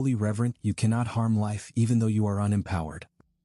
fully reverent, you cannot harm life even though you are unempowered.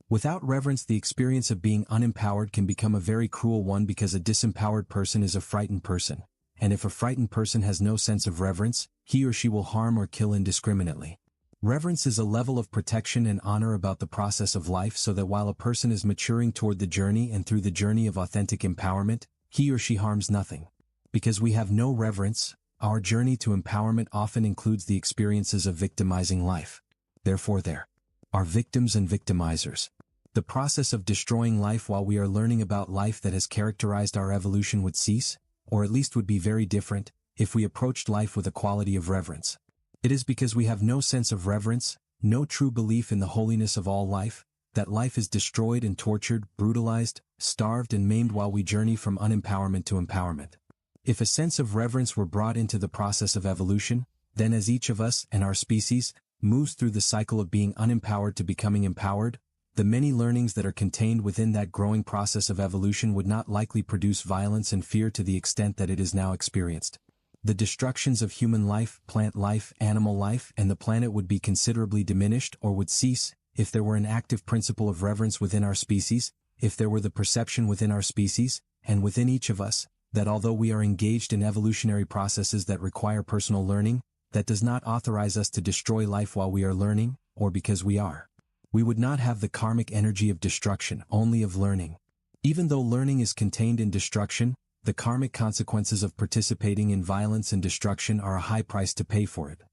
Without reverence, the experience of being unempowered can become a very cruel one because a disempowered person is a frightened person. And if a frightened person has no sense of reverence, he or she will harm or kill indiscriminately. Reverence is a level of protection and honor about the process of life so that while a person is maturing toward the journey and through the journey of authentic empowerment, he or she harms nothing. Because we have no reverence, our journey to empowerment often includes the experiences of victimizing life. Therefore there are victims and victimizers. The process of destroying life while we are learning about life that has characterized our evolution would cease, or at least would be very different, if we approached life with a quality of reverence. It is because we have no sense of reverence, no true belief in the holiness of all life, that life is destroyed and tortured, brutalized, starved and maimed while we journey from unempowerment to empowerment. If a sense of reverence were brought into the process of evolution, then as each of us and our species moves through the cycle of being unempowered to becoming empowered, the many learnings that are contained within that growing process of evolution would not likely produce violence and fear to the extent that it is now experienced. The destructions of human life, plant life, animal life, and the planet would be considerably diminished or would cease if there were an active principle of reverence within our species, if there were the perception within our species, and within each of us, that although we are engaged in evolutionary processes that require personal learning, that does not authorize us to destroy life while we are learning, or because we are. We would not have the karmic energy of destruction, only of learning. Even though learning is contained in destruction, the karmic consequences of participating in violence and destruction are a high price to pay for it.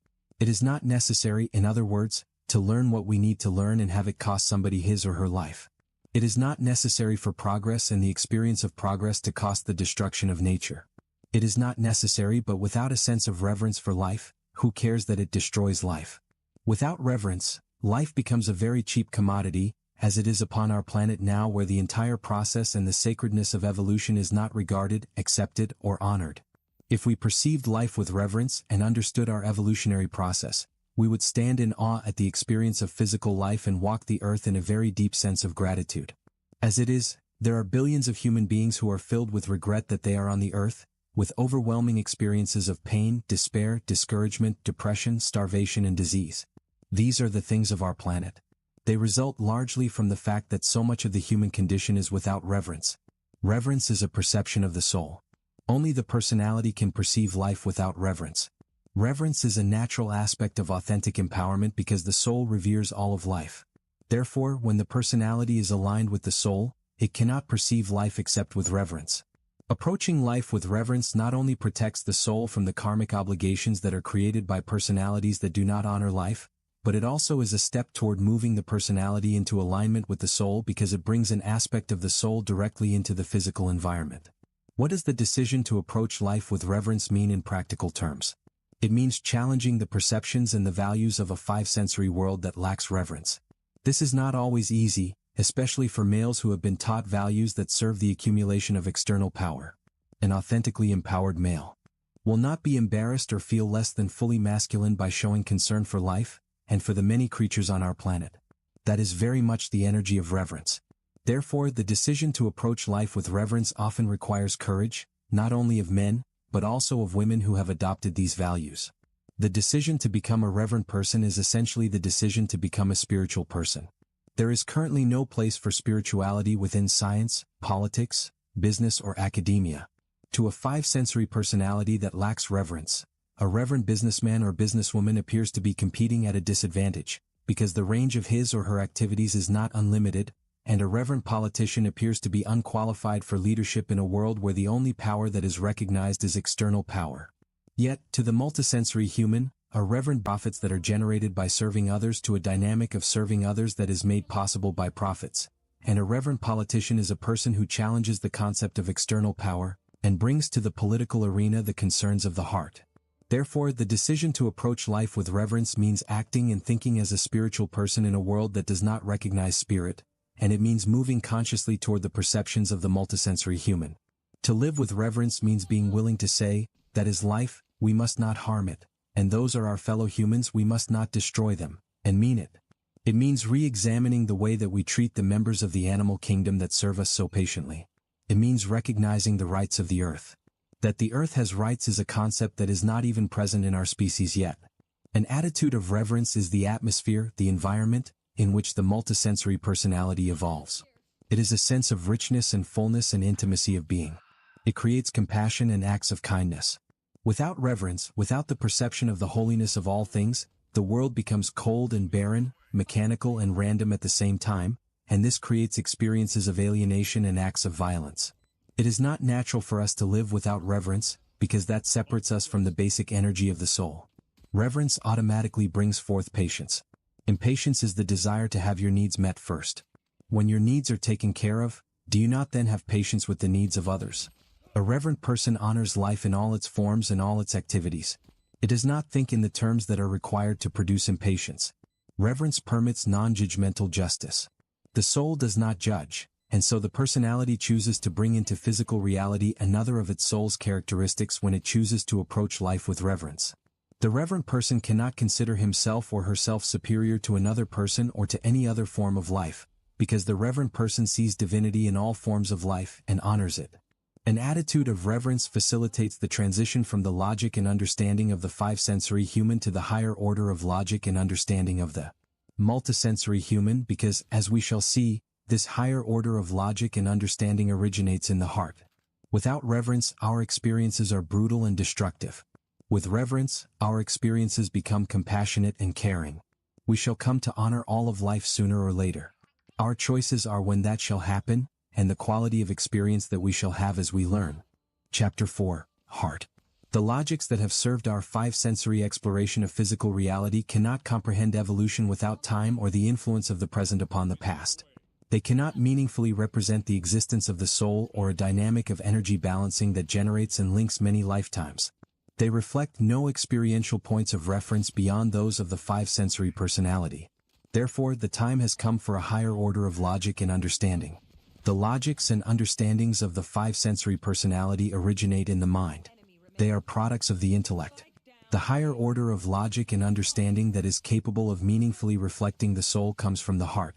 It is not necessary, in other words, to learn what we need to learn and have it cost somebody his or her life. It is not necessary for progress and the experience of progress to cost the destruction of nature. It is not necessary, but without a sense of reverence for life, who cares that it destroys life? Without reverence, life becomes a very cheap commodity, as it is upon our planet now, where the entire process and the sacredness of evolution is not regarded, accepted, or honored. If we perceived life with reverence and understood our evolutionary process, we would stand in awe at the experience of physical life and walk the earth in a very deep sense of gratitude. As it is, there are billions of human beings who are filled with regret that they are on the earth, with overwhelming experiences of pain, despair, discouragement, depression, starvation, and disease. These are the things of our planet. They result largely from the fact that so much of the human condition is without reverence. Reverence is a perception of the soul. Only the personality can perceive life without reverence. Reverence is a natural aspect of authentic empowerment because the soul reveres all of life. Therefore, when the personality is aligned with the soul, it cannot perceive life except with reverence. Approaching life with reverence not only protects the soul from the karmic obligations that are created by personalities that do not honor life, but it also is a step toward moving the personality into alignment with the soul because it brings an aspect of the soul directly into the physical environment. What does the decision to approach life with reverence mean in practical terms? It means challenging the perceptions and the values of a five-sensory world that lacks reverence. This is not always easy, especially for males who have been taught values that serve the accumulation of external power. An authentically empowered male will not be embarrassed or feel less than fully masculine by showing concern for life, and for the many creatures on our planet. That is very much the energy of reverence. Therefore, the decision to approach life with reverence often requires courage, not only of men, but also of women who have adopted these values. The decision to become a reverent person is essentially the decision to become a spiritual person. There is currently no place for spirituality within science, politics, business, or academia. To a five-sensory personality that lacks reverence, a reverent businessman or businesswoman appears to be competing at a disadvantage, because the range of his or her activities is not unlimited, and a reverent politician appears to be unqualified for leadership in a world where the only power that is recognized is external power. Yet, to the multisensory human, a reverent profits that are generated by serving others to a dynamic of serving others that is made possible by profits, and a reverent politician is a person who challenges the concept of external power, and brings to the political arena the concerns of the heart. Therefore, the decision to approach life with reverence means acting and thinking as a spiritual person in a world that does not recognize spirit, and it means moving consciously toward the perceptions of the multisensory human. To live with reverence means being willing to say, that is life, we must not harm it, and those are our fellow humans, we must not destroy them, and mean it. It means re-examining the way that we treat the members of the animal kingdom that serve us so patiently. It means recognizing the rights of the earth. That the earth has rights is a concept that is not even present in our species yet. An attitude of reverence is the atmosphere, the environment, in which the multisensory personality evolves. It is a sense of richness and fullness and intimacy of being. It creates compassion and acts of kindness. Without reverence, without the perception of the holiness of all things, the world becomes cold and barren, mechanical and random at the same time, and this creates experiences of alienation and acts of violence. It is not natural for us to live without reverence, because that separates us from the basic energy of the soul. Reverence automatically brings forth patience. Impatience is the desire to have your needs met first. When your needs are taken care of, do you not then have patience with the needs of others? A reverent person honors life in all its forms and all its activities. It does not think in the terms that are required to produce impatience. Reverence permits non-judgmental justice. The soul does not judge, and so the personality chooses to bring into physical reality another of its soul's characteristics when it chooses to approach life with reverence. The reverent person cannot consider himself or herself superior to another person or to any other form of life, because the reverent person sees divinity in all forms of life and honors it. An attitude of reverence facilitates the transition from the logic and understanding of the five-sensory human to the higher order of logic and understanding of the multisensory human because, as we shall see, this higher order of logic and understanding originates in the heart. Without reverence, our experiences are brutal and destructive. With reverence, our experiences become compassionate and caring. We shall come to honor all of life sooner or later. Our choices are when that shall happen, and the quality of experience that we shall have as we learn. Chapter 4, Heart. The logics that have served our five-sensory exploration of physical reality cannot comprehend evolution without time or the influence of the present upon the past. They cannot meaningfully represent the existence of the soul or a dynamic of energy balancing that generates and links many lifetimes. They reflect no experiential points of reference beyond those of the five-sensory personality. Therefore, the time has come for a higher order of logic and understanding. The logics and understandings of the five-sensory personality originate in the mind. They are products of the intellect. The higher order of logic and understanding that is capable of meaningfully reflecting the soul comes from the heart.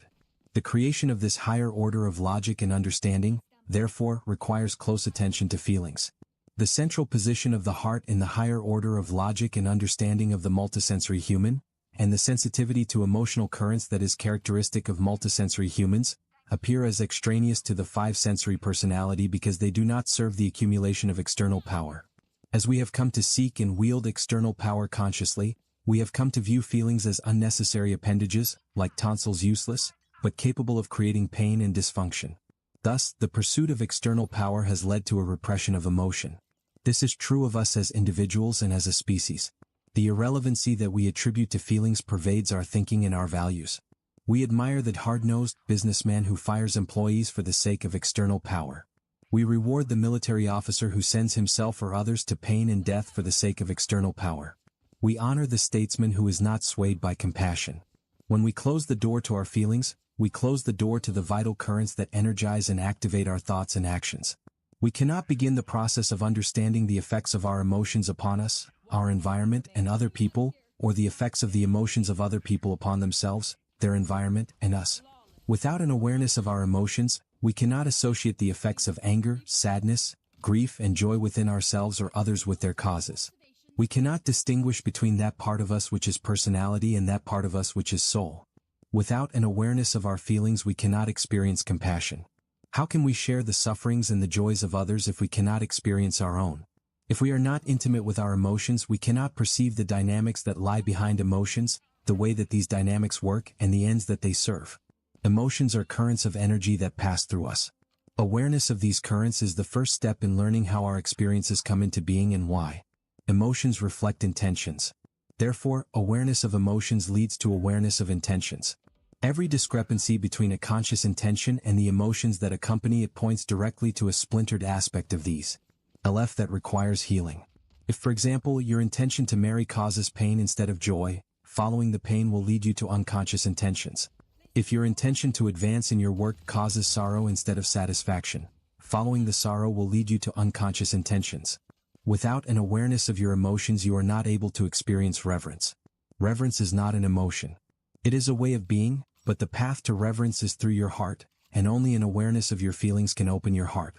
The creation of this higher order of logic and understanding, therefore, requires close attention to feelings. The central position of the heart in the higher order of logic and understanding of the multisensory human, and the sensitivity to emotional currents that is characteristic of multisensory humans, appear as extraneous to the five-sensory personality because they do not serve the accumulation of external power. As we have come to seek and wield external power consciously, we have come to view feelings as unnecessary appendages, like tonsils useless, but capable of creating pain and dysfunction. Thus, the pursuit of external power has led to a repression of emotion. This is true of us as individuals and as a species. The irrelevancy that we attribute to feelings pervades our thinking and our values. We admire that hard-nosed businessman who fires employees for the sake of external power. We reward the military officer who sends himself or others to pain and death for the sake of external power. We honor the statesman who is not swayed by compassion. When we close the door to our feelings, we close the door to the vital currents that energize and activate our thoughts and actions. We cannot begin the process of understanding the effects of our emotions upon us, our environment, and other people, or the effects of the emotions of other people upon themselves, their environment, and us. Without an awareness of our emotions, we cannot associate the effects of anger, sadness, grief, and joy within ourselves or others with their causes. We cannot distinguish between that part of us which is personality and that part of us which is soul. Without an awareness of our feelings, we cannot experience compassion. How can we share the sufferings and the joys of others if we cannot experience our own? If we are not intimate with our emotions, we cannot perceive the dynamics that lie behind emotions, the way that these dynamics work, and the ends that they serve. Emotions are currents of energy that pass through us. Awareness of these currents is the first step in learning how our experiences come into being and why. Emotions reflect intentions. Therefore, awareness of emotions leads to awareness of intentions. Every discrepancy between a conscious intention and the emotions that accompany it points directly to a splintered aspect of these. LF that requires healing. If, for example, your intention to marry causes pain instead of joy, following the pain will lead you to unconscious intentions. If your intention to advance in your work causes sorrow instead of satisfaction, following the sorrow will lead you to unconscious intentions. Without an awareness of your emotions, you are not able to experience reverence. Reverence is not an emotion. It is a way of being, but the path to reverence is through your heart, and only an awareness of your feelings can open your heart.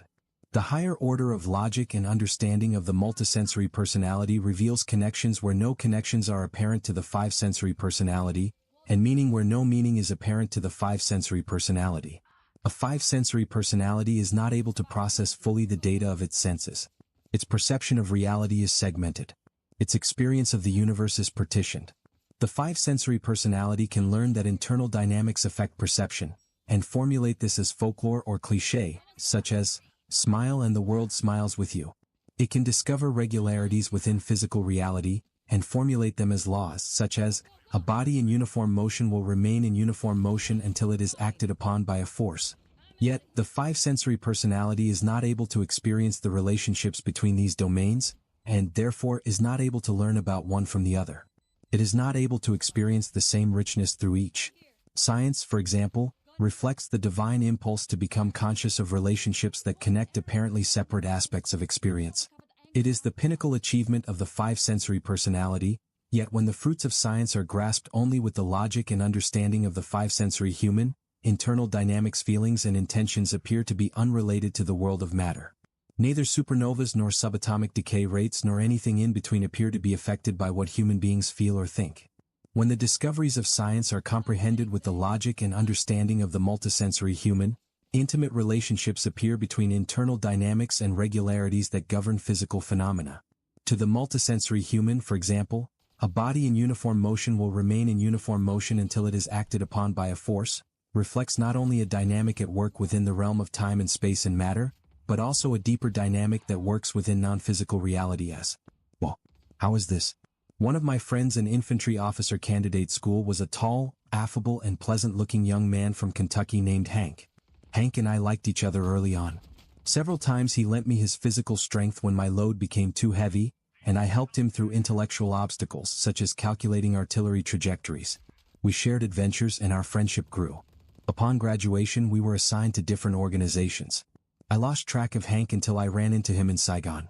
The higher order of logic and understanding of the multisensory personality reveals connections where no connections are apparent to the five-sensory personality, and meaning where no meaning is apparent to the five-sensory personality. A five-sensory personality is not able to process fully the data of its senses. Its perception of reality is segmented. Its experience of the universe is partitioned. The five-sensory personality can learn that internal dynamics affect perception, and formulate this as folklore or cliché, such as, "Smile and the world smiles with you." It can discover regularities within physical reality, and formulate them as laws, such as, "A body in uniform motion will remain in uniform motion until it is acted upon by a force." Yet, the five-sensory personality is not able to experience the relationships between these domains, and therefore is not able to learn about one from the other. It is not able to experience the same richness through each. Science, for example, reflects the divine impulse to become conscious of relationships that connect apparently separate aspects of experience. It is the pinnacle achievement of the five-sensory personality, yet when the fruits of science are grasped only with the logic and understanding of the five-sensory human, internal dynamics, feelings and intentions appear to be unrelated to the world of matter. Neither supernovas nor subatomic decay rates nor anything in between appear to be affected by what human beings feel or think. When the discoveries of science are comprehended with the logic and understanding of the multisensory human, intimate relationships appear between internal dynamics and regularities that govern physical phenomena. To the multisensory human, for example, a body in uniform motion will remain in uniform motion until it is acted upon by a force, reflects not only a dynamic at work within the realm of time and space and matter, but also a deeper dynamic that works within non-physical reality as, well, how is this? One of my friends in infantry officer candidate school was a tall, affable and pleasant-looking young man from Kentucky named Hank. Hank and I liked each other early on. Several times he lent me his physical strength when my load became too heavy, and I helped him through intellectual obstacles such as calculating artillery trajectories. We shared adventures and our friendship grew. Upon graduation we were assigned to different organizations. I lost track of Hank until I ran into him in Saigon.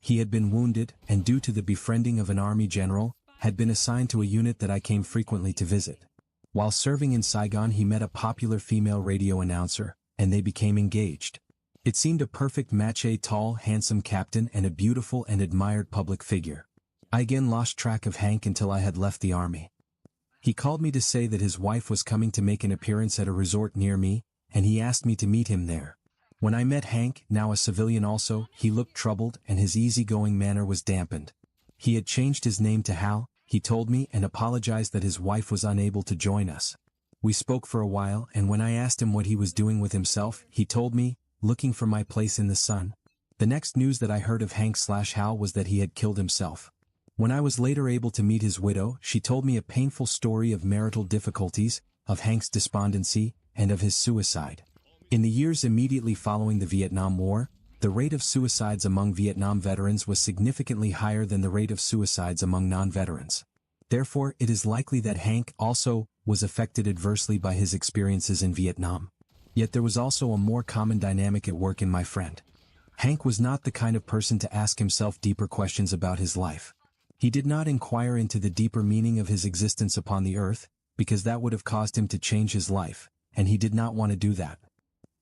He had been wounded, and due to the befriending of an army general, had been assigned to a unit that I came frequently to visit. While serving in Saigon he met a popular female radio announcer, and they became engaged. It seemed a perfect match, a tall, handsome captain and a beautiful and admired public figure. I again lost track of Hank until I had left the army. He called me to say that his wife was coming to make an appearance at a resort near me, and he asked me to meet him there. When I met Hank, now a civilian also, he looked troubled and his easygoing manner was dampened. He had changed his name to Hal, he told me, and apologized that his wife was unable to join us. We spoke for a while, and when I asked him what he was doing with himself, he told me, looking for my place in the sun. The next news that I heard of Hank/Hal was that he had killed himself. When I was later able to meet his widow, she told me a painful story of marital difficulties, of Hank's despondency, and of his suicide. In the years immediately following the Vietnam War, the rate of suicides among Vietnam veterans was significantly higher than the rate of suicides among non-veterans. Therefore, it is likely that Hank also was affected adversely by his experiences in Vietnam. Yet there was also a more common dynamic at work in my friend. Hank was not the kind of person to ask himself deeper questions about his life. He did not inquire into the deeper meaning of his existence upon the earth, because that would have caused him to change his life, and he did not want to do that.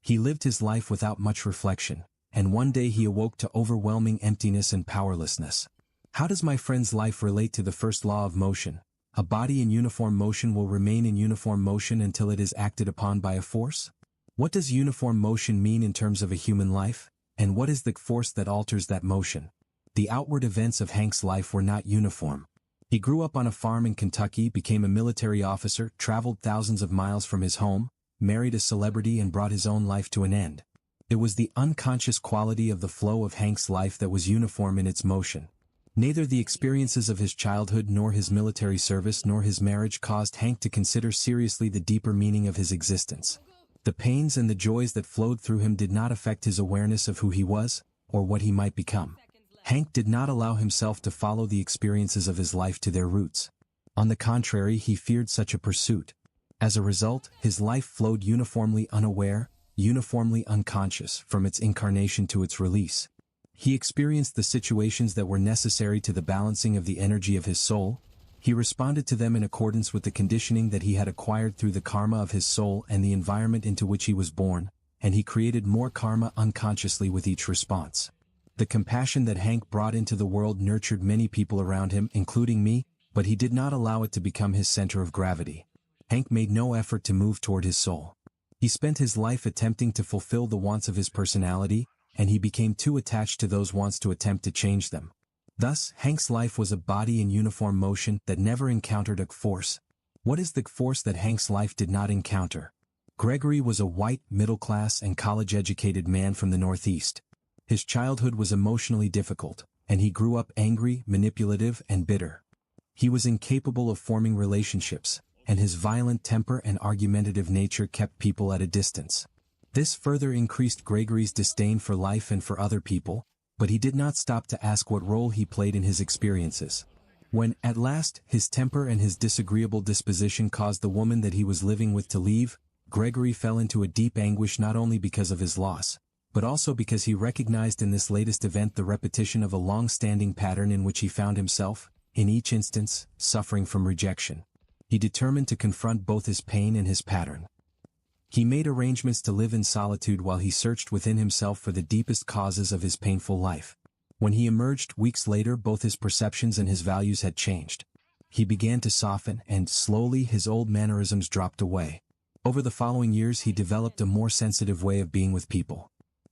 He lived his life without much reflection, and one day he awoke to overwhelming emptiness and powerlessness. How does my friend's life relate to the first law of motion? A body in uniform motion will remain in uniform motion until it is acted upon by a force? What does uniform motion mean in terms of a human life? And what is the force that alters that motion? The outward events of Hank's life were not uniform. He grew up on a farm in Kentucky, became a military officer, traveled thousands of miles from his home, married a celebrity and brought his own life to an end. It was the unconscious quality of the flow of Hank's life that was uniform in its motion. Neither the experiences of his childhood nor his military service nor his marriage caused Hank to consider seriously the deeper meaning of his existence. The pains and the joys that flowed through him did not affect his awareness of who he was, or what he might become. Hank did not allow himself to follow the experiences of his life to their roots. On the contrary, he feared such a pursuit. As a result, his life flowed uniformly unaware, uniformly unconscious, from its incarnation to its release. He experienced the situations that were necessary to the balancing of the energy of his soul. He responded to them in accordance with the conditioning that he had acquired through the karma of his soul and the environment into which he was born, and he created more karma unconsciously with each response. The compassion that Hank brought into the world nurtured many people around him, including me, but he did not allow it to become his center of gravity. Hank made no effort to move toward his soul. He spent his life attempting to fulfill the wants of his personality, and he became too attached to those wants to attempt to change them. Thus, Hank's life was a body in uniform motion that never encountered a force. What is the force that Hank's life did not encounter? Gregory was a white, middle-class and college-educated man from the Northeast. His childhood was emotionally difficult, and he grew up angry, manipulative, and bitter. He was incapable of forming relationships, and his violent temper and argumentative nature kept people at a distance. This further increased Gregory's disdain for life and for other people, but he did not stop to ask what role he played in his experiences. When, at last, his temper and his disagreeable disposition caused the woman that he was living with to leave, Gregory fell into a deep anguish not only because of his loss, but also because he recognized in this latest event the repetition of a long-standing pattern in which he found himself, in each instance, suffering from rejection. He determined to confront both his pain and his pattern. He made arrangements to live in solitude while he searched within himself for the deepest causes of his painful life. When he emerged weeks later, both his perceptions and his values had changed. He began to soften, and slowly his old mannerisms dropped away. Over the following years he developed a more sensitive way of being with people.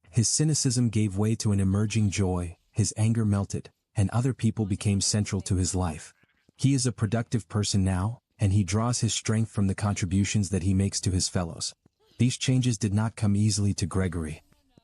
His cynicism gave way to an emerging joy, his anger melted, and other people became central to his life. He is a productive person now, and he draws his strength from the contributions that he makes to his fellows. These changes did not come easily to Gregory.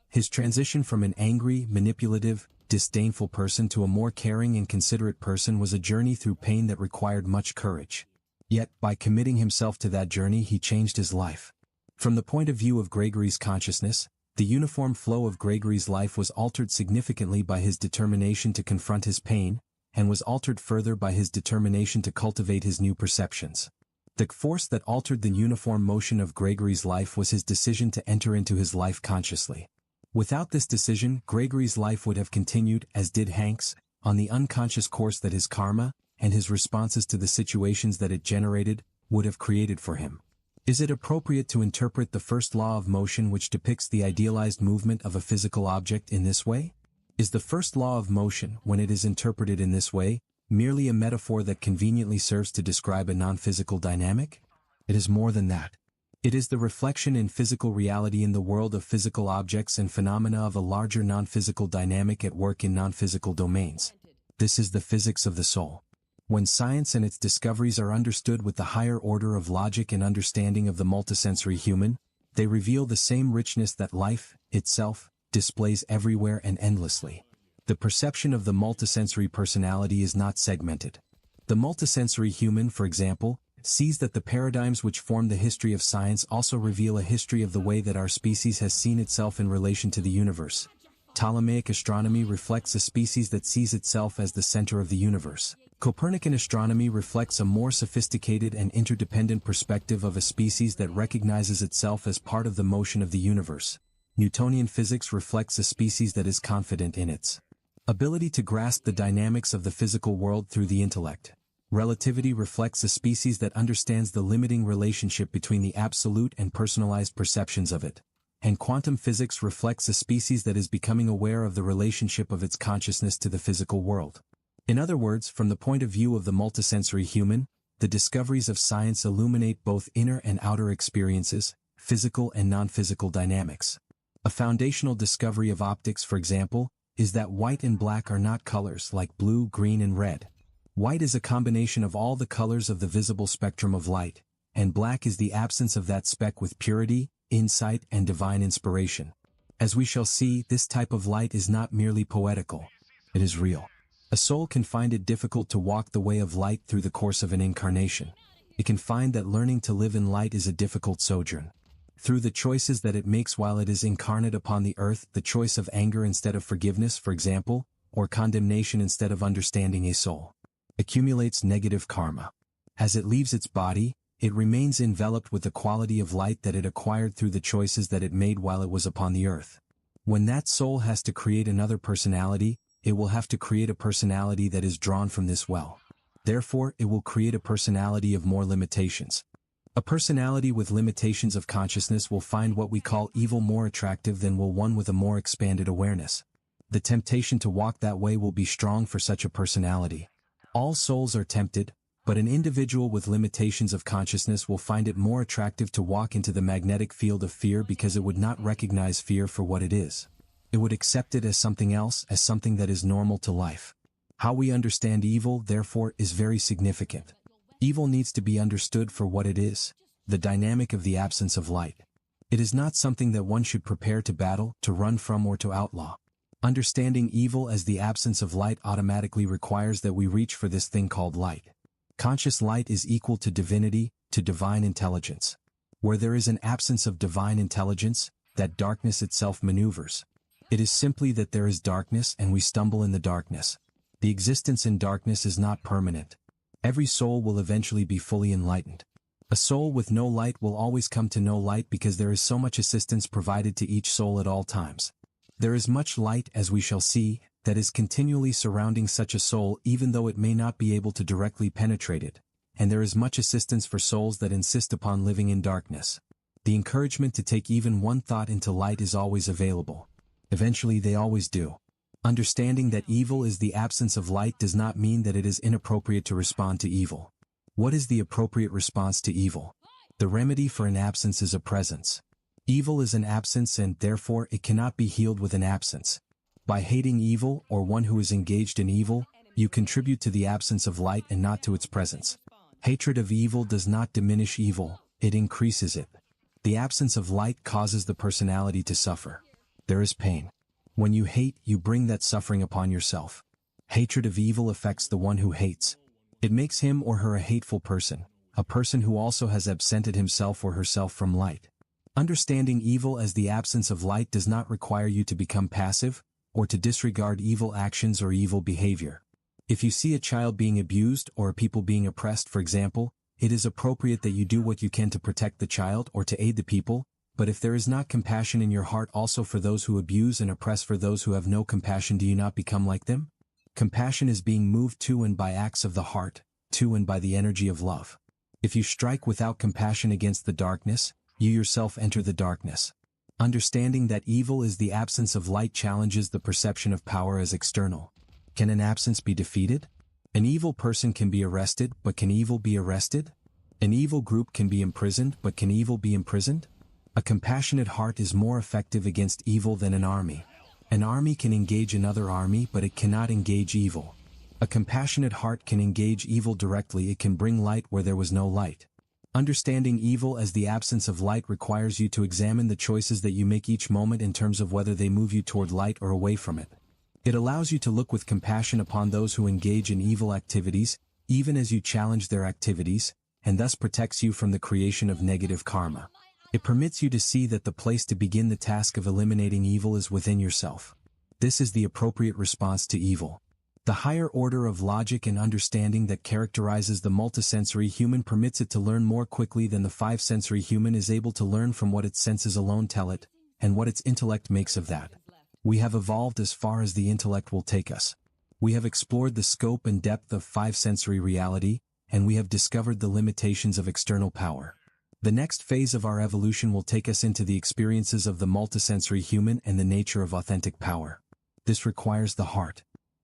His transition from an angry, manipulative, disdainful person to a more caring and considerate person was a journey through pain that required much courage. Yet, by committing himself to that journey, he changed his life. From the point of view of Gregory's consciousness, the uniform flow of Gregory's life was altered significantly by his determination to confront his pain, and was altered further by his determination to cultivate his new perceptions. The force that altered the uniform motion of Gregory's life was his decision to enter into his life consciously. Without this decision, Gregory's life would have continued, as did Hank's, on the unconscious course that his karma, and his responses to the situations that it generated, would have created for him. Is it appropriate to interpret the first law of motion, which depicts the idealized movement of a physical object, in this way? Is the first law of motion, when it is interpreted in this way, merely a metaphor that conveniently serves to describe a non-physical dynamic? It is more than that. It is the reflection in physical reality in the world of physical objects and phenomena of a larger non-physical dynamic at work in non-physical domains. This is the physics of the soul. When science and its discoveries are understood with the higher order of logic and understanding of the multisensory human, they reveal the same richness that life, itself, displays everywhere and endlessly. The perception of the multisensory personality is not segmented. The multisensory human, for example, sees that the paradigms which form the history of science also reveal a history of the way that our species has seen itself in relation to the universe. Ptolemaic astronomy reflects a species that sees itself as the center of the universe. Copernican astronomy reflects a more sophisticated and interdependent perspective of a species that recognizes itself as part of the motion of the universe. Newtonian physics reflects a species that is confident in its ability to grasp the dynamics of the physical world through the intellect. Relativity reflects a species that understands the limiting relationship between the absolute and personalized perceptions of it. And quantum physics reflects a species that is becoming aware of the relationship of its consciousness to the physical world. In other words, from the point of view of the multisensory human, the discoveries of science illuminate both inner and outer experiences, physical and non-physical dynamics. A foundational discovery of optics, for example, is that white and black are not colors like blue, green, and red. White is a combination of all the colors of the visible spectrum of light, and black is the absence of that speck with purity, insight, and divine inspiration. As we shall see, this type of light is not merely poetical. It is real. A soul can find it difficult to walk the way of light through the course of an incarnation. It can find that learning to live in light is a difficult sojourn. Through the choices that it makes while it is incarnate upon the earth, the choice of anger instead of forgiveness, for example, or condemnation instead of understanding, a soul accumulates negative karma. As it leaves its body, it remains enveloped with the quality of light that it acquired through the choices that it made while it was upon the earth. When that soul has to create another personality, it will have to create a personality that is drawn from this well. Therefore, it will create a personality of more limitations. A personality with limitations of consciousness will find what we call evil more attractive than will one with a more expanded awareness. The temptation to walk that way will be strong for such a personality. All souls are tempted, but an individual with limitations of consciousness will find it more attractive to walk into the magnetic field of fear because it would not recognize fear for what it is. It would accept it as something else, as something that is normal to life. How we understand evil, therefore, is very significant. Evil needs to be understood for what it is, the dynamic of the absence of light. It is not something that one should prepare to battle, to run from, or to outlaw. Understanding evil as the absence of light automatically requires that we reach for this thing called light. Conscious light is equal to divinity, to divine intelligence. Where there is an absence of divine intelligence, that darkness itself maneuvers. It is simply that there is darkness and we stumble in the darkness. The existence in darkness is not permanent. Every soul will eventually be fully enlightened. A soul with no light will always come to no light because there is so much assistance provided to each soul at all times. There is much light, as we shall see, that is continually surrounding such a soul even though it may not be able to directly penetrate it, and there is much assistance for souls that insist upon living in darkness. The encouragement to take even one thought into light is always available. Eventually they always do. Understanding that evil is the absence of light does not mean that it is inappropriate to respond to evil. What is the appropriate response to evil? The remedy for an absence is a presence. Evil is an absence and, therefore, it cannot be healed with an absence. By hating evil, or one who is engaged in evil, you contribute to the absence of light and not to its presence. Hatred of evil does not diminish evil, it increases it. The absence of light causes the personality to suffer. There is pain. When you hate, you bring that suffering upon yourself. Hatred of evil affects the one who hates. It makes him or her a hateful person, a person who also has absented himself or herself from light. Understanding evil as the absence of light does not require you to become passive, or to disregard evil actions or evil behavior. If you see a child being abused or a people being oppressed, for example, it is appropriate that you do what you can to protect the child or to aid the people, but if there is not compassion in your heart also for those who abuse and oppress, for those who have no compassion, do you not become like them? Compassion is being moved to and by acts of the heart, to and by the energy of love. If you strike without compassion against the darkness, you yourself enter the darkness. Understanding that evil is the absence of light challenges the perception of power as external. Can an absence be defeated? An evil person can be arrested, but can evil be arrested? An evil group can be imprisoned, but can evil be imprisoned? A compassionate heart is more effective against evil than an army. An army can engage another army, but it cannot engage evil. A compassionate heart can engage evil directly. It can bring light where there was no light. Understanding evil as the absence of light requires you to examine the choices that you make each moment in terms of whether they move you toward light or away from it. It allows you to look with compassion upon those who engage in evil activities, even as you challenge their activities, and thus protects you from the creation of negative karma. It permits you to see that the place to begin the task of eliminating evil is within yourself. This is the appropriate response to evil. The higher order of logic and understanding that characterizes the multisensory human permits it to learn more quickly than the five-sensory human is able to learn from what its senses alone tell it, and what its intellect makes of that. We have evolved as far as the intellect will take us. We have explored the scope and depth of five-sensory reality, and we have discovered the limitations of external power. The next phase of our evolution will take us into the experiences of the multisensory human and the nature of authentic power. This requires the heart.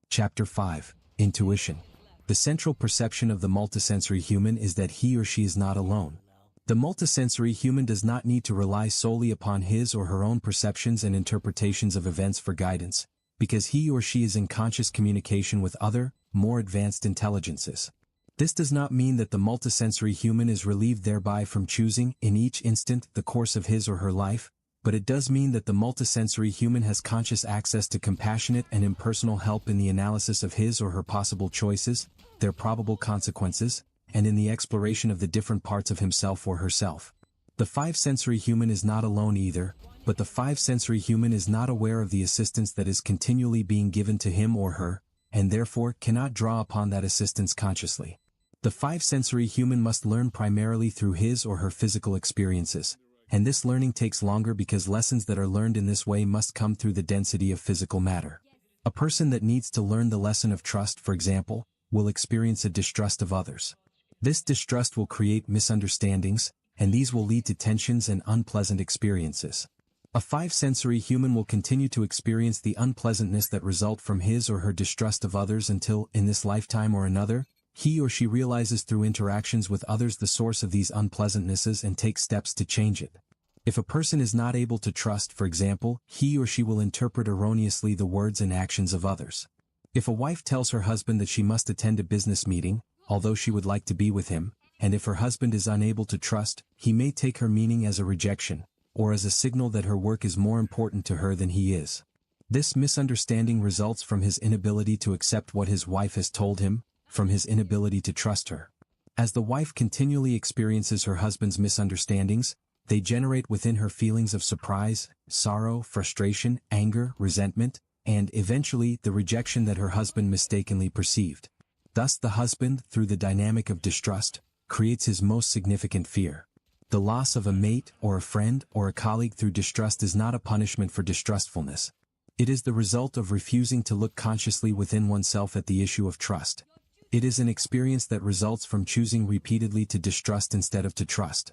Chapter 5. Intuition. The central perception of the multisensory human is that he or she is not alone. The multisensory human does not need to rely solely upon his or her own perceptions and interpretations of events for guidance, because he or she is in conscious communication with other, more advanced intelligences. This does not mean that the multisensory human is relieved thereby from choosing, in each instant, the course of his or her life, but it does mean that the multisensory human has conscious access to compassionate and impersonal help in the analysis of his or her possible choices, their probable consequences, and in the exploration of the different parts of himself or herself. The five-sensory human is not alone either, but the five-sensory human is not aware of the assistance that is continually being given to him or her, and therefore cannot draw upon that assistance consciously. The five-sensory human must learn primarily through his or her physical experiences, and this learning takes longer because lessons that are learned in this way must come through the density of physical matter. A person that needs to learn the lesson of trust, for example, will experience a distrust of others. This distrust will create misunderstandings, and these will lead to tensions and unpleasant experiences. A five-sensory human will continue to experience the unpleasantness that result from his or her distrust of others until, in this lifetime or another, he or she realizes through interactions with others the source of these unpleasantnesses and takes steps to change it. If a person is not able to trust, for example, he or she will interpret erroneously the words and actions of others. If a wife tells her husband that she must attend a business meeting, although she would like to be with him, and if her husband is unable to trust, he may take her meaning as a rejection, or as a signal that her work is more important to her than he is. This misunderstanding results from his inability to accept what his wife has told him, from his inability to trust her. As the wife continually experiences her husband's misunderstandings, they generate within her feelings of surprise, sorrow, frustration, anger, resentment, and, eventually, the rejection that her husband mistakenly perceived. Thus the husband, through the dynamic of distrust, creates his most significant fear. The loss of a mate, or a friend, or a colleague through distrust is not a punishment for distrustfulness. It is the result of refusing to look consciously within oneself at the issue of trust. It is an experience that results from choosing repeatedly to distrust instead of to trust.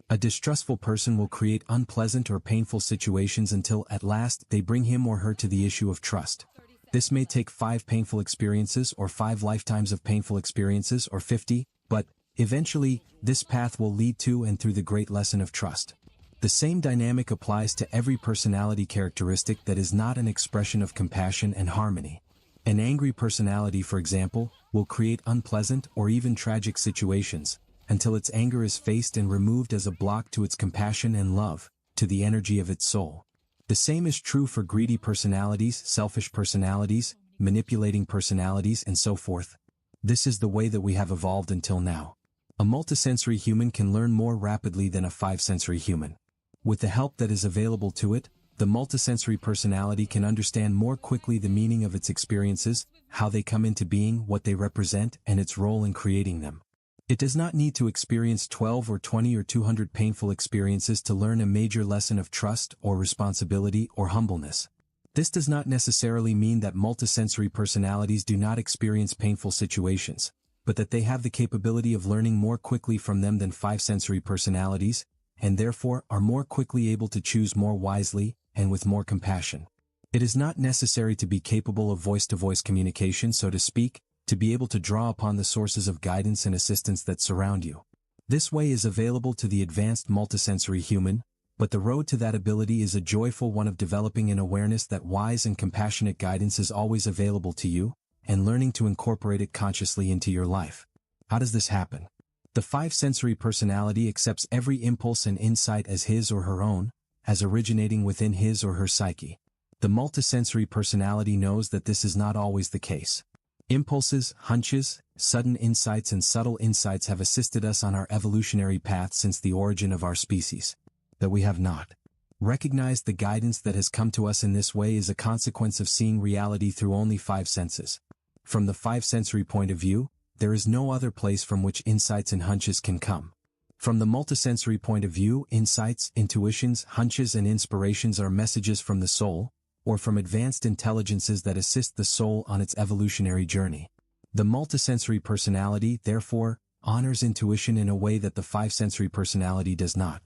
A distrustful person will create unpleasant or painful situations until at last they bring him or her to the issue of trust. This may take 5 painful experiences or 5 lifetimes of painful experiences or 50, but, eventually, this path will lead to and through the great lesson of trust. The same dynamic applies to every personality characteristic that is not an expression of compassion and harmony. An angry personality, for example, will create unpleasant or even tragic situations, until its anger is faced and removed as a block to its compassion and love, to the energy of its soul. The same is true for greedy personalities, selfish personalities, manipulating personalities, and so forth. This is the way that we have evolved until now. A multisensory human can learn more rapidly than a five-sensory human. With the help that is available to it, the multisensory personality can understand more quickly the meaning of its experiences, how they come into being, what they represent, and its role in creating them. It does not need to experience 12 or 20 or 200 painful experiences to learn a major lesson of trust or responsibility or humbleness. This does not necessarily mean that multisensory personalities do not experience painful situations, but that they have the capability of learning more quickly from them than five-sensory personalities, and therefore are more quickly able to choose more wisely and with more compassion. It is not necessary to be capable of voice-to-voice communication, so to speak, to be able to draw upon the sources of guidance and assistance that surround you. This way is available to the advanced multisensory human, but the road to that ability is a joyful one of developing an awareness that wise and compassionate guidance is always available to you, and learning to incorporate it consciously into your life. How does this happen? The five-sensory personality accepts every impulse and insight as his or her own, as originating within his or her psyche. The multisensory personality knows that this is not always the case. Impulses, hunches, sudden insights and subtle insights have assisted us on our evolutionary path since the origin of our species. That we have not recognized the guidance that has come to us in this way is a consequence of seeing reality through only 5 senses. From the five-sensory point of view, there is no other place from which insights and hunches can come. From the multisensory point of view, insights, intuitions, hunches and inspirations are messages from the soul, or from advanced intelligences that assist the soul on its evolutionary journey. The multisensory personality, therefore, honors intuition in a way that the five-sensory personality does not.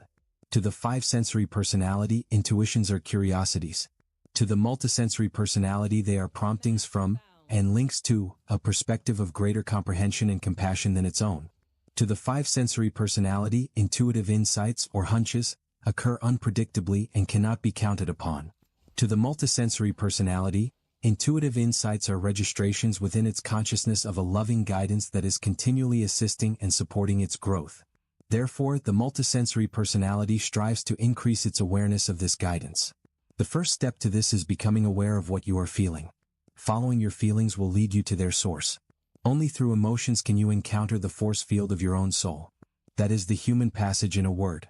To the five-sensory personality, intuitions are curiosities. To the multisensory personality, they are promptings from, and links to, a perspective of greater comprehension and compassion than its own. To the five-sensory personality, intuitive insights or hunches occur unpredictably and cannot be counted upon. To the multisensory personality, intuitive insights are registrations within its consciousness of a loving guidance that is continually assisting and supporting its growth. Therefore, the multisensory personality strives to increase its awareness of this guidance. The first step to this is becoming aware of what you are feeling. Following your feelings will lead you to their source. Only through emotions can you encounter the force field of your own soul. That is the human passage in a word.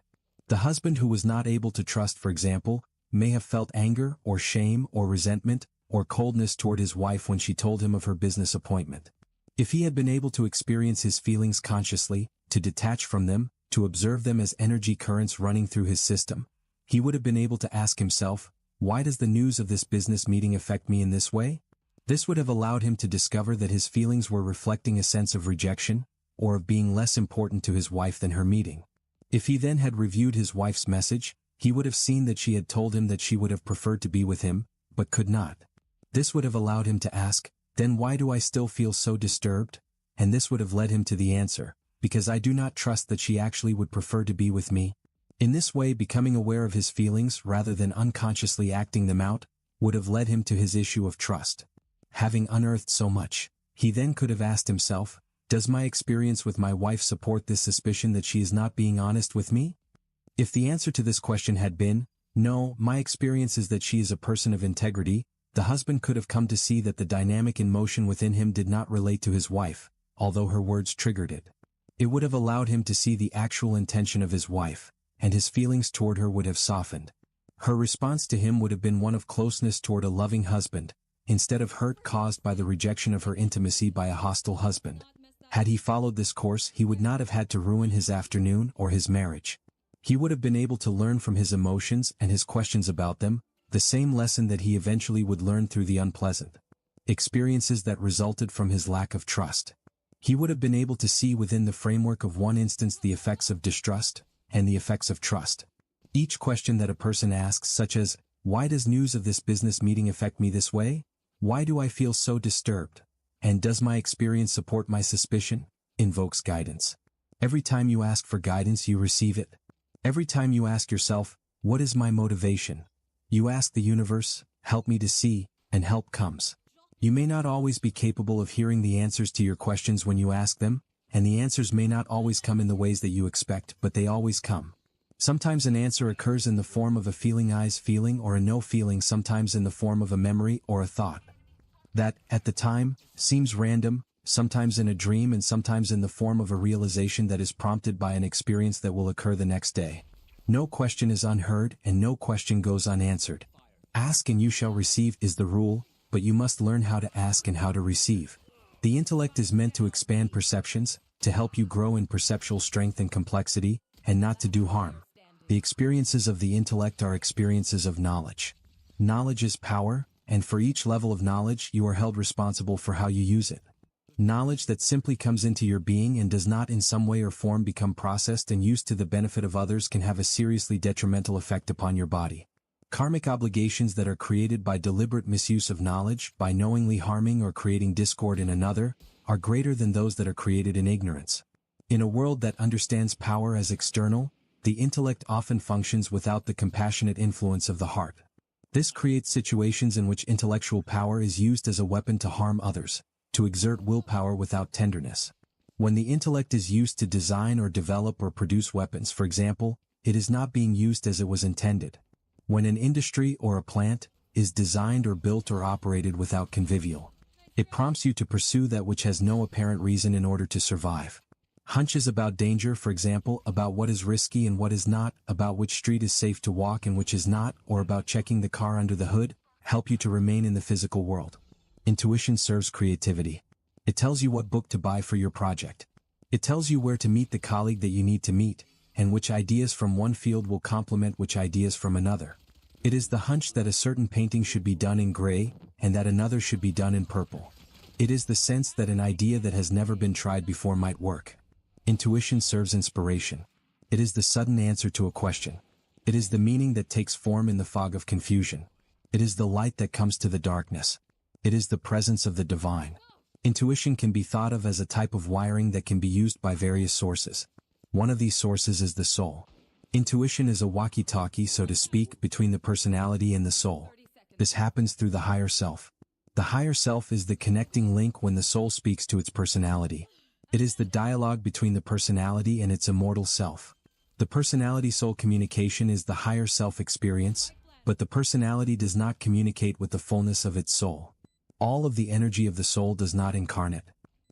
The husband who was not able to trust, for example, may have felt anger or shame or resentment or coldness toward his wife when she told him of her business appointment. If he had been able to experience his feelings consciously, to detach from them, to observe them as energy currents running through his system, he would have been able to ask himself, why does the news of this business meeting affect me in this way? This would have allowed him to discover that his feelings were reflecting a sense of rejection, or of being less important to his wife than her meeting. If he then had reviewed his wife's message, he would have seen that she had told him that she would have preferred to be with him, but could not. This would have allowed him to ask, "Then why do I still feel so disturbed?" And this would have led him to the answer, "Because I do not trust that she actually would prefer to be with me." In this way, becoming aware of his feelings rather than unconsciously acting them out, would have led him to his issue of trust. Having unearthed so much, he then could have asked himself, "Does my experience with my wife support this suspicion that she is not being honest with me?" If the answer to this question had been, "No, my experience is that she is a person of integrity," the husband could have come to see that the dynamic in motion within him did not relate to his wife, although her words triggered it. It would have allowed him to see the actual intention of his wife, and his feelings toward her would have softened. Her response to him would have been one of closeness toward a loving husband, instead of hurt caused by the rejection of her intimacy by a hostile husband. Had he followed this course, he would not have had to ruin his afternoon or his marriage. He would have been able to learn from his emotions and his questions about them, the same lesson that he eventually would learn through the unpleasant experiences that resulted from his lack of trust. He would have been able to see within the framework of one instance the effects of distrust and the effects of trust. Each question that a person asks, such as, "Why does news of this business meeting affect me this way? Why do I feel so disturbed? And does my experience support my suspicion?" invokes guidance. Every time you ask for guidance, you receive it. Every time you ask yourself, "What is my motivation?" you ask the universe, "Help me to see," and help comes. You may not always be capable of hearing the answers to your questions when you ask them, and the answers may not always come in the ways that you expect, but they always come. Sometimes an answer occurs in the form of a feeling or a no feeling, sometimes in the form of a memory or a thought that, at the time, seems random, sometimes in a dream and sometimes in the form of a realization that is prompted by an experience that will occur the next day. No question is unheard and no question goes unanswered. Ask and you shall receive is the rule, but you must learn how to ask and how to receive. The intellect is meant to expand perceptions, to help you grow in perceptual strength and complexity, and not to do harm. The experiences of the intellect are experiences of knowledge. Knowledge is power, and for each level of knowledge you are held responsible for how you use it. Knowledge that simply comes into your being and does not in some way or form become processed and used to the benefit of others can have a seriously detrimental effect upon your body. Karmic obligations that are created by deliberate misuse of knowledge, by knowingly harming or creating discord in another, are greater than those that are created in ignorance. In a world that understands power as external, the intellect often functions without the compassionate influence of the heart. This creates situations in which intellectual power is used as a weapon to harm others, to exert willpower without tenderness. When the intellect is used to design or develop or produce weapons, for example, it is not being used as it was intended. When an industry or a plant is designed or built or operated without convivial, it prompts you to pursue that which has no apparent reason in order to survive. Hunches about danger, for example, about what is risky and what is not, about which street is safe to walk and which is not, or about checking the car under the hood, help you to remain in the physical world. Intuition serves creativity. It tells you what book to buy for your project. It tells you where to meet the colleague that you need to meet, and which ideas from one field will complement which ideas from another. It is the hunch that a certain painting should be done in gray, and that another should be done in purple. It is the sense that an idea that has never been tried before might work. Intuition serves inspiration. It is the sudden answer to a question. It is the meaning that takes form in the fog of confusion. It is the light that comes to the darkness. It is the presence of the divine. Intuition can be thought of as a type of wiring that can be used by various sources. One of these sources is the soul. Intuition is a walkie-talkie, so to speak, between the personality and the soul. This happens through the higher self. The higher self is the connecting link when the soul speaks to its personality. It is the dialogue between the personality and its immortal self. The personality-soul communication is the higher self experience, but the personality does not communicate with the fullness of its soul. All of the energy of the soul does not incarnate.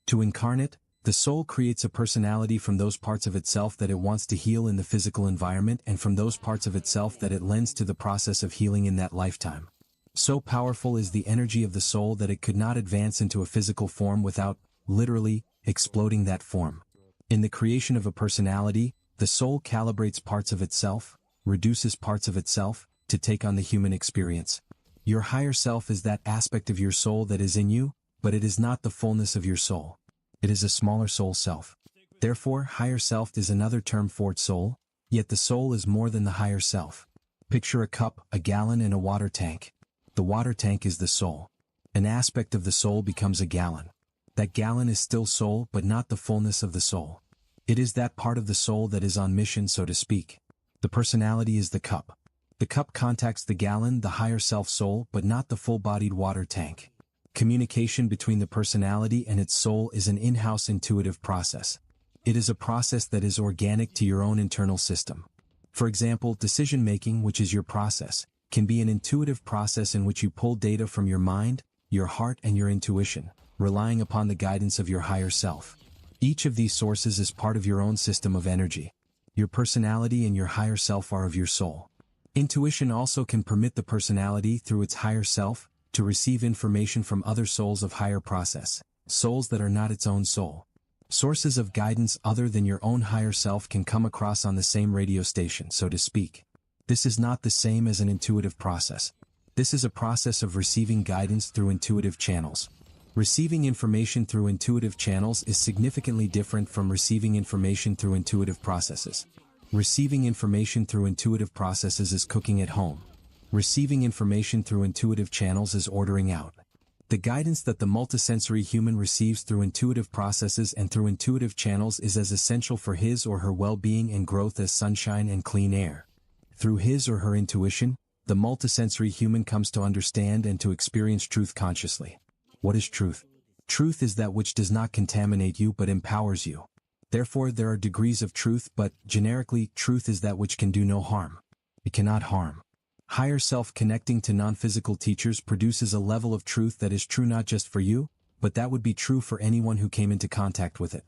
To incarnate, the soul creates a personality from those parts of itself that it wants to heal in the physical environment and from those parts of itself that it lends to the process of healing in that lifetime. So powerful is the energy of the soul that it could not advance into a physical form without, literally, exploding that form. In the creation of a personality, the soul calibrates parts of itself, reduces parts of itself, to take on the human experience. Your higher self is that aspect of your soul that is in you, but it is not the fullness of your soul. It is a smaller soul self. Therefore, higher self is another term for its soul, Yet the soul is more than the higher self. Picture a cup, a gallon, and a water tank. The water tank is the soul. An aspect of the soul becomes a gallon. That gallon is still soul, but not the fullness of the soul. It is that part of the soul that is on mission, so to speak. The personality is the cup. The cup contacts the gallon, the higher self-soul, but not the full-bodied water tank. Communication between the personality and its soul is an in-house intuitive process. It is a process that is organic to your own internal system. For example, decision-making, which is your process, can be an intuitive process in which you pull data from your mind, your heart, and your intuition, relying upon the guidance of your higher self. Each of these sources is part of your own system of energy. Your personality and your higher self are of your soul. Intuition also can permit the personality, through its higher self, to receive information from other souls of higher process, souls that are not its own soul. Sources of guidance other than your own higher self can come across on the same radio station, so to speak. This is not the same as an intuitive process. This is a process of receiving guidance through intuitive channels. Receiving information through intuitive channels is significantly different from receiving information through intuitive processes. Receiving information through intuitive processes is cooking at home. Receiving information through intuitive channels is ordering out. The guidance that the multisensory human receives through intuitive processes and through intuitive channels is as essential for his or her well-being and growth as sunshine and clean air. Through his or her intuition, the multisensory human comes to understand and to experience truth consciously. What is truth? Truth is that which does not contaminate you but empowers you. Therefore, there are degrees of truth, but, generically, truth is that which can do no harm. It cannot harm. Higher self connecting to non-physical teachers produces a level of truth that is true not just for you, but that would be true for anyone who came into contact with it.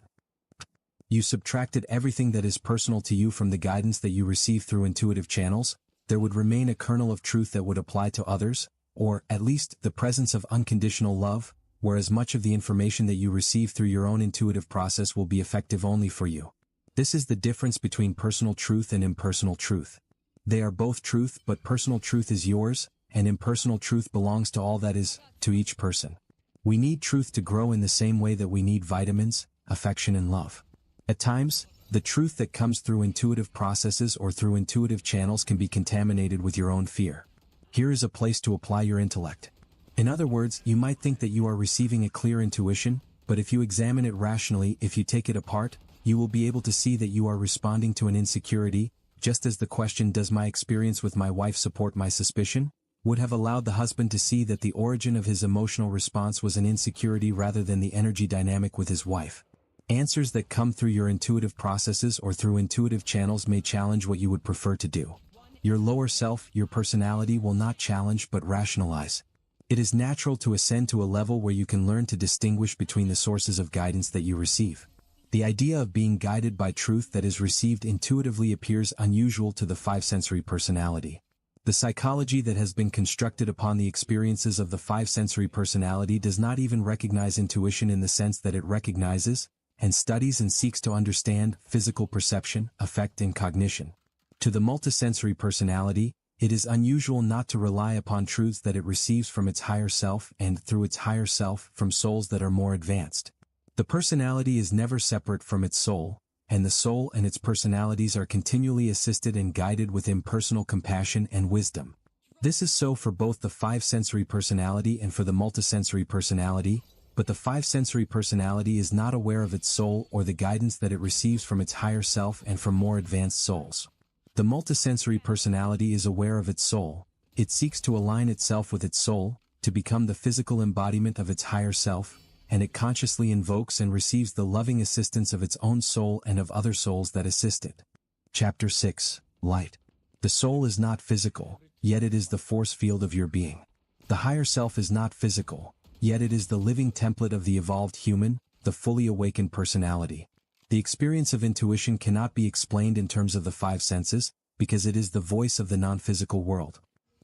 You subtracted everything that is personal to you from the guidance that you receive through intuitive channels, there would remain a kernel of truth that would apply to others, or, at least, the presence of unconditional love, whereas much of the information that you receive through your own intuitive process will be effective only for you. This is the difference between personal truth and impersonal truth. They are both truth, but personal truth is yours, and impersonal truth belongs to all that is, to each person. We need truth to grow in the same way that we need vitamins, affection, and love. At times, the truth that comes through intuitive processes or through intuitive channels can be contaminated with your own fear. Here is a place to apply your intellect. In other words, you might think that you are receiving a clear intuition, but if you examine it rationally, if you take it apart, you will be able to see that you are responding to an insecurity, just as the question, "Does my experience with my wife support my suspicion?" would have allowed the husband to see that the origin of his emotional response was an insecurity rather than the energy dynamic with his wife. Answers that come through your intuitive processes or through intuitive channels may challenge what you would prefer to do. Your lower self, your personality, will not challenge but rationalize. It is natural to ascend to a level where you can learn to distinguish between the sources of guidance that you receive. The idea of being guided by truth that is received intuitively appears unusual to the five-sensory personality. The psychology that has been constructed upon the experiences of the five-sensory personality does not even recognize intuition in the sense that it recognizes, and studies and seeks to understand, physical perception, affect, and cognition. To the multisensory personality, it is unusual not to rely upon truths that it receives from its higher self and, through its higher self, from souls that are more advanced. The personality is never separate from its soul, and the soul and its personalities are continually assisted and guided with impersonal compassion and wisdom. This is so for both the five-sensory personality and for the multisensory personality, but the five-sensory personality is not aware of its soul or the guidance that it receives from its higher self and from more advanced souls. The multisensory personality is aware of its soul. It seeks to align itself with its soul, to become the physical embodiment of its higher self, and it consciously invokes and receives the loving assistance of its own soul and of other souls that assist it. Chapter 6. Light. The soul is not physical, yet it is the force field of your being. The higher self is not physical, yet it is the living template of the evolved human, the fully awakened personality. The experience of intuition cannot be explained in terms of the five senses, because it is the voice of the non-physical world.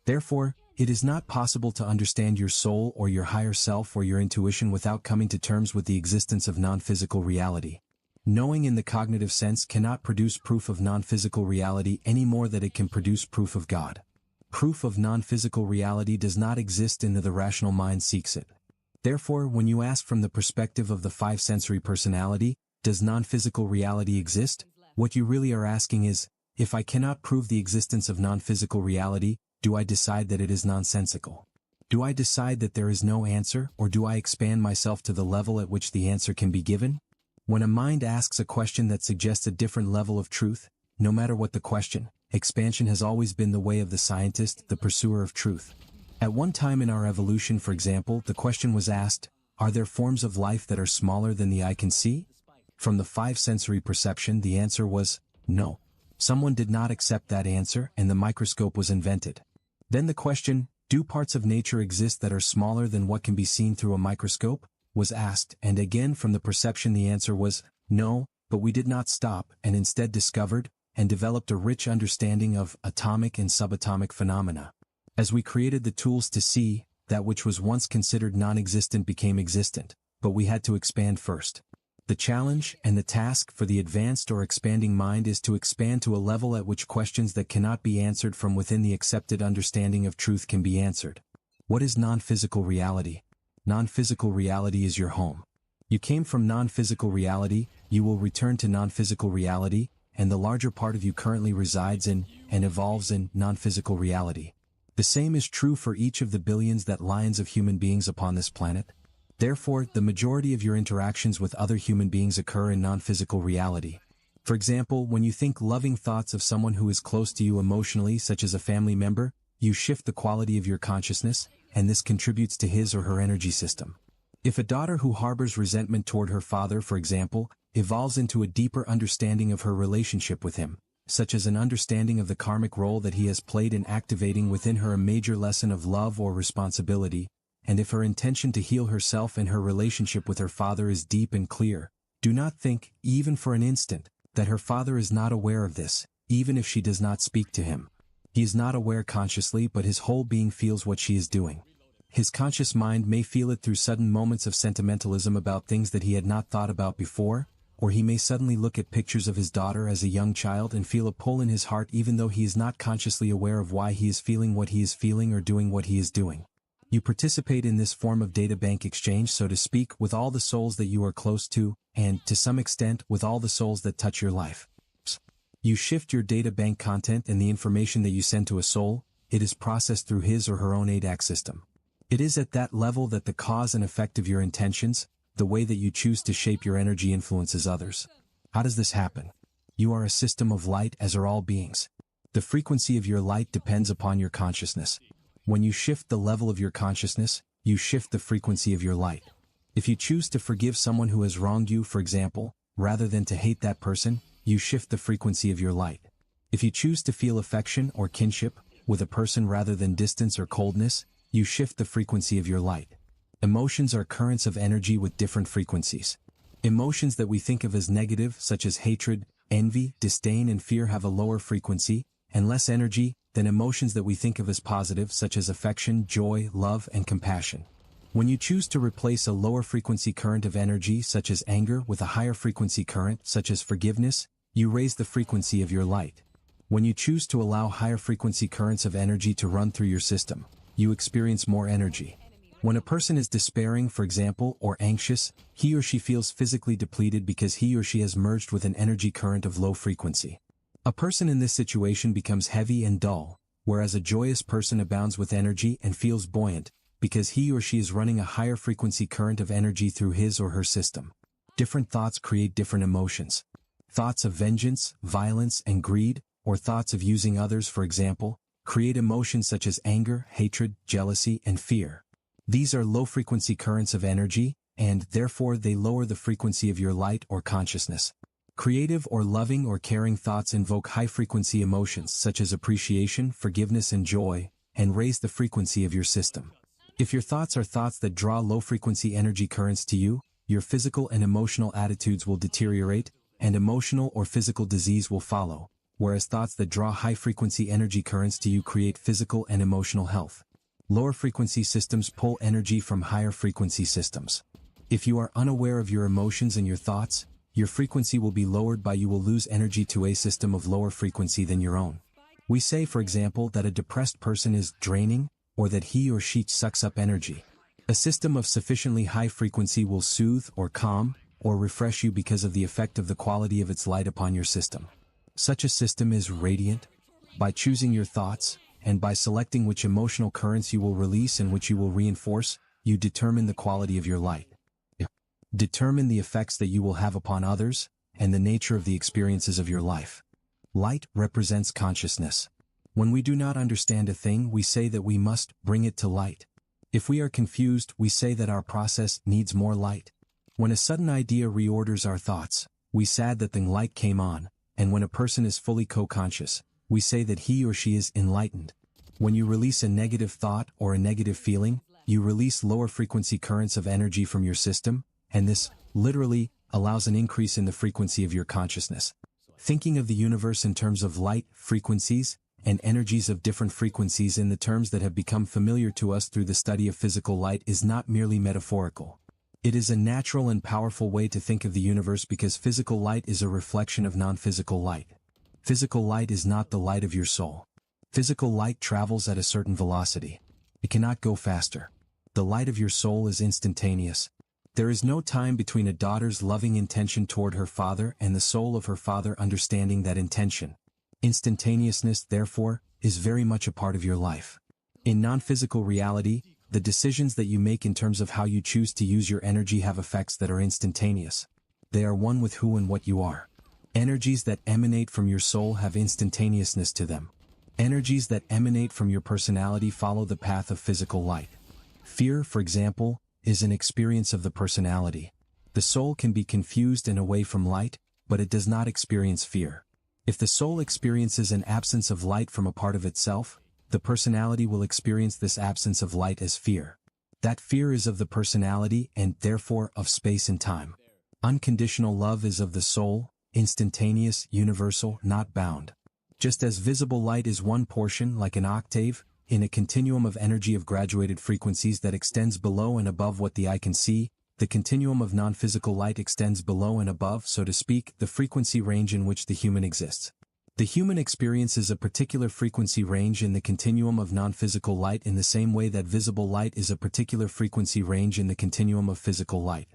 Therefore, it is not possible to understand your soul or your higher self or your intuition without coming to terms with the existence of non-physical reality. Knowing in the cognitive sense cannot produce proof of non-physical reality any more than it can produce proof of God. Proof of non-physical reality does not exist in the rational mind seeks it. Therefore, when you ask from the perspective of the five-sensory personality, does non-physical reality exist? What you really are asking is, If I cannot prove the existence of non-physical reality, do I decide that it is nonsensical? Do I decide that there is no answer, or do I expand myself to the level at which the answer can be given? When a mind asks a question that suggests a different level of truth, no matter what the question, expansion has always been the way of the scientist, the pursuer of truth. At one time in our evolution, for example, the question was asked, are there forms of life that are smaller than the eye can see? From the five sensory perception, the answer was, no. Someone did not accept that answer, and the microscope was invented. Then the question, do parts of nature exist that are smaller than what can be seen through a microscope, was asked, and again from the perception the answer was, no, but we did not stop, and instead discovered, and developed a rich understanding of atomic and subatomic phenomena. As we created the tools to see, that which was once considered non-existent became existent, but we had to expand first. The challenge and the task for the advanced or expanding mind is to expand to a level at which questions that cannot be answered from within the accepted understanding of truth can be answered. What is non-physical reality? Non-physical reality is your home. You came from non-physical reality, you will return to non-physical reality, and the larger part of you currently resides in, and evolves in, non-physical reality. The same is true for each of the billions that lions of human beings upon this planet. Therefore, the majority of your interactions with other human beings occur in non-physical reality. For example, when you think loving thoughts of someone who is close to you emotionally, such as a family member, you shift the quality of your consciousness, and this contributes to his or her energy system. If a daughter who harbors resentment toward her father, for example, evolves into a deeper understanding of her relationship with him, such as an understanding of the karmic role that he has played in activating within her a major lesson of love or responsibility, and if her intention to heal herself and her relationship with her father is deep and clear, do not think, even for an instant, that her father is not aware of this, even if she does not speak to him. He is not aware consciously, but his whole being feels what she is doing. His conscious mind may feel it through sudden moments of sentimentalism about things that he had not thought about before, or he may suddenly look at pictures of his daughter as a young child and feel a pull in his heart even though he is not consciously aware of why he is feeling what he is feeling or doing what he is doing. You participate in this form of data bank exchange, so to speak, with all the souls that you are close to, and, to some extent, with all the souls that touch your life. You shift your data bank content and the information that you send to a soul, it is processed through his or her own ADAC system. It is at that level that the cause and effect of your intentions, the way that you choose to shape your energy influences others. How does this happen? You are a system of light, as are all beings. The frequency of your light depends upon your consciousness. When you shift the level of your consciousness, you shift the frequency of your light. If you choose to forgive someone who has wronged you, for example, rather than to hate that person, you shift the frequency of your light. If you choose to feel affection or kinship with a person rather than distance or coldness, you shift the frequency of your light. Emotions are currents of energy with different frequencies. Emotions that we think of as negative, such as hatred, envy, disdain, and fear, have a lower frequency and less energy than emotions that we think of as positive, such as affection, joy, love, and compassion. When you choose to replace a lower frequency current of energy, such as anger, with a higher frequency current, such as forgiveness, you raise the frequency of your light. When you choose to allow higher frequency currents of energy to run through your system, you experience more energy. When a person is despairing, for example, or anxious, he or she feels physically depleted because he or she has merged with an energy current of low frequency. A person in this situation becomes heavy and dull, whereas a joyous person abounds with energy and feels buoyant, because he or she is running a higher frequency current of energy through his or her system. Different thoughts create different emotions. Thoughts of vengeance, violence, and greed, or thoughts of using others, for example, create emotions such as anger, hatred, jealousy, and fear. These are low-frequency currents of energy, and, therefore, they lower the frequency of your light or consciousness. Creative or loving or caring thoughts invoke high-frequency emotions such as appreciation, forgiveness, and joy, and raise the frequency of your system. If your thoughts are thoughts that draw low-frequency energy currents to you, your physical and emotional attitudes will deteriorate, and emotional or physical disease will follow, whereas thoughts that draw high-frequency energy currents to you create physical and emotional health. Lower-frequency systems pull energy from higher-frequency systems. If you are unaware of your emotions and your thoughts, your frequency will be lowered by you will lose energy to a system of lower frequency than your own. We say, for example, that a depressed person is draining, or that he or she sucks up energy. A system of sufficiently high frequency will soothe or calm, or refresh you because of the effect of the quality of its light upon your system. Such a system is radiant. By choosing your thoughts, and by selecting which emotional currents you will release and which you will reinforce, you determine the quality of your light. Determine the effects that you will have upon others, and the nature of the experiences of your life. Light represents consciousness. When we do not understand a thing, we say that we must bring it to light. If we are confused, we say that our process needs more light. When a sudden idea reorders our thoughts, we say that the light came on, and when a person is fully co-conscious, we say that he or she is enlightened. When you release a negative thought or a negative feeling, you release lower frequency currents of energy from your system, and this, literally, allows an increase in the frequency of your consciousness. Thinking of the universe in terms of light, frequencies, and energies of different frequencies in the terms that have become familiar to us through the study of physical light is not merely metaphorical. It is a natural and powerful way to think of the universe because physical light is a reflection of non-physical light. Physical light is not the light of your soul. Physical light travels at a certain velocity. It cannot go faster. The light of your soul is instantaneous. There is no time between a daughter's loving intention toward her father and the soul of her father understanding that intention. Instantaneousness, therefore, is very much a part of your life. In non-physical reality, the decisions that you make in terms of how you choose to use your energy have effects that are instantaneous. They are one with who and what you are. Energies that emanate from your soul have instantaneousness to them. Energies that emanate from your personality follow the path of physical light. Fear, for example, is an experience of the personality. The soul can be confused and away from light, but it does not experience fear. If the soul experiences an absence of light from a part of itself, the personality will experience this absence of light as fear. That fear is of the personality and, therefore, of space and time. Unconditional love is of the soul, instantaneous, universal, not bound. Just as visible light is one portion, like an octave, in a continuum of energy of graduated frequencies that extends below and above what the eye can see, the continuum of non-physical light extends below and above, so to speak, the frequency range in which the human exists. The human experiences a particular frequency range in the continuum of non-physical light in the same way that visible light is a particular frequency range in the continuum of physical light.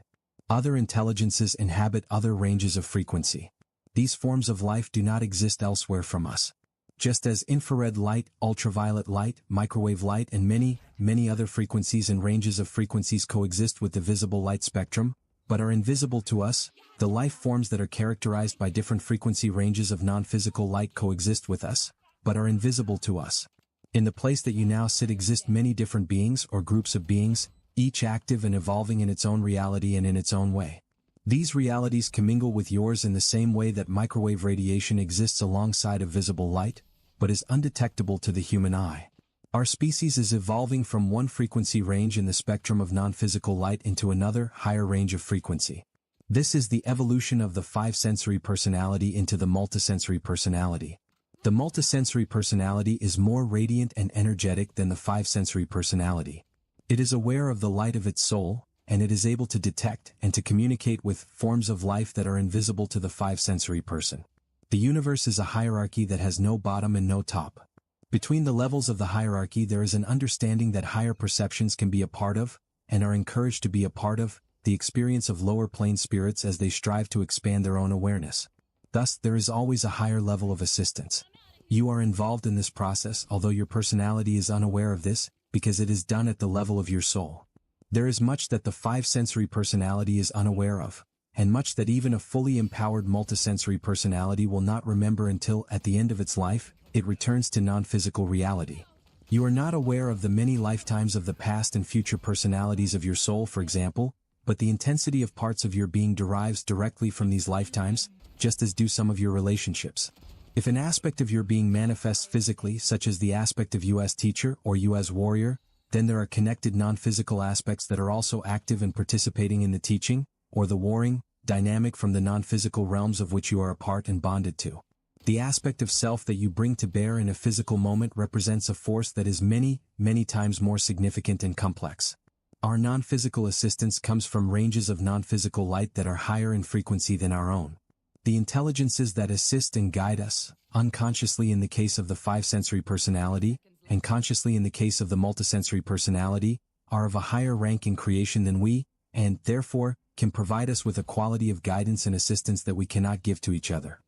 Other intelligences inhabit other ranges of frequency. These forms of life do not exist elsewhere from us. Just as infrared light, ultraviolet light, microwave light and many other frequencies and ranges of frequencies coexist with the visible light spectrum, but are invisible to us, the life forms that are characterized by different frequency ranges of non-physical light coexist with us, but are invisible to us. In the place that you now sit exist many different beings or groups of beings, each active and evolving in its own reality and in its own way. These realities commingle with yours in the same way that microwave radiation exists alongside of visible light, but is undetectable to the human eye. Our species is evolving from one frequency range in the spectrum of non-physical light into another, higher range of frequency. This is the evolution of the five-sensory personality into the multisensory personality. The multisensory personality is more radiant and energetic than the five-sensory personality. It is aware of the light of its soul, and it is able to detect and to communicate with forms of life that are invisible to the five-sensory person. The universe is a hierarchy that has no bottom and no top. Between the levels of the hierarchy there is an understanding that higher perceptions can be a part of, and are encouraged to be a part of, the experience of lower plane spirits as they strive to expand their own awareness. Thus, there is always a higher level of assistance. You are involved in this process, although your personality is unaware of this, because it is done at the level of your soul. There is much that the five-sensory personality is unaware of, and much that even a fully empowered multisensory personality will not remember until, at the end of its life, it returns to non-physical reality. You are not aware of the many lifetimes of the past and future personalities of your soul, for example, but the intensity of parts of your being derives directly from these lifetimes, just as do some of your relationships. If an aspect of your being manifests physically, such as the aspect of you as teacher or you as warrior, then there are connected non-physical aspects that are also active and participating in the teaching, or the warring, dynamic from the non-physical realms of which you are a part and bonded to. The aspect of self that you bring to bear in a physical moment represents a force that is many times more significant and complex. Our non-physical assistance comes from ranges of non-physical light that are higher in frequency than our own. The intelligences that assist and guide us, unconsciously in the case of the five-sensory personality, and consciously in the case of the multisensory personality, are of a higher rank in creation than we, and, therefore, can provide us with a quality of guidance and assistance that we cannot give to each other.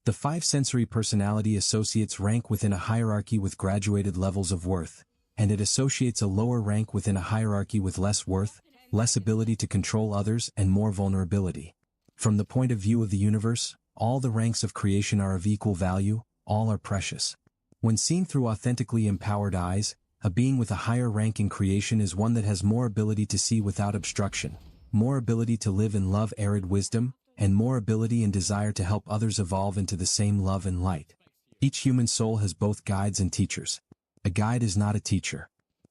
The five sensory personality associates rank within a hierarchy with graduated levels of worth, and it associates a lower rank within a hierarchy with less worth, less ability to control others, and more vulnerability. From the point of view of the universe, all the ranks of creation are of equal value, all are precious. When seen through authentically empowered eyes, a being with a higher rank in creation is one that has more ability to see without obstruction, more ability to live in love arid wisdom, and more ability and desire to help others evolve into the same love and light. Each human soul has both guides and teachers. A guide is not a teacher.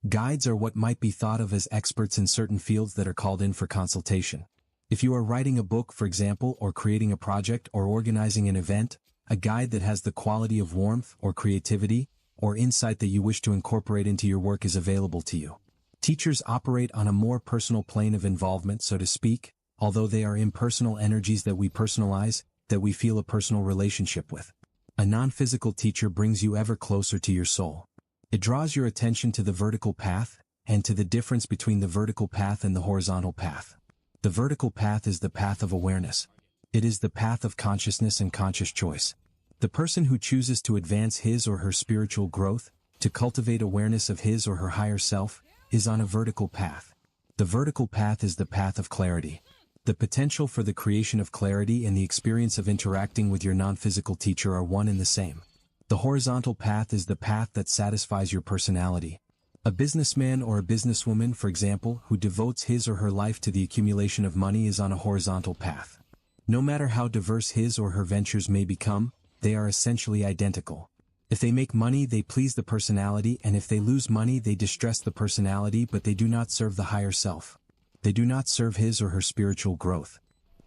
Guides are what might be thought of as experts in certain fields that are called in for consultation. If you are writing a book, for example, or creating a project or organizing an event, a guide that has the quality of warmth or creativity or insight that you wish to incorporate into your work is available to you. Teachers operate on a more personal plane of involvement, so to speak, although they are impersonal energies that we personalize, that we feel a personal relationship with. A non-physical teacher brings you ever closer to your soul. It draws your attention to the vertical path, and to the difference between the vertical path and the horizontal path. The vertical path is the path of awareness. It is the path of consciousness and conscious choice. The person who chooses to advance his or her spiritual growth, to cultivate awareness of his or her higher self, is on a vertical path. The vertical path is the path of clarity. The potential for the creation of clarity and the experience of interacting with your non-physical teacher are one and the same. The horizontal path is the path that satisfies your personality. A businessman or a businesswoman, for example, who devotes his or her life to the accumulation of money is on a horizontal path. No matter how diverse his or her ventures may become, they are essentially identical. If they make money, they please the personality, and if they lose money, they distress the personality, but they do not serve the higher self. They do not serve his or her spiritual growth.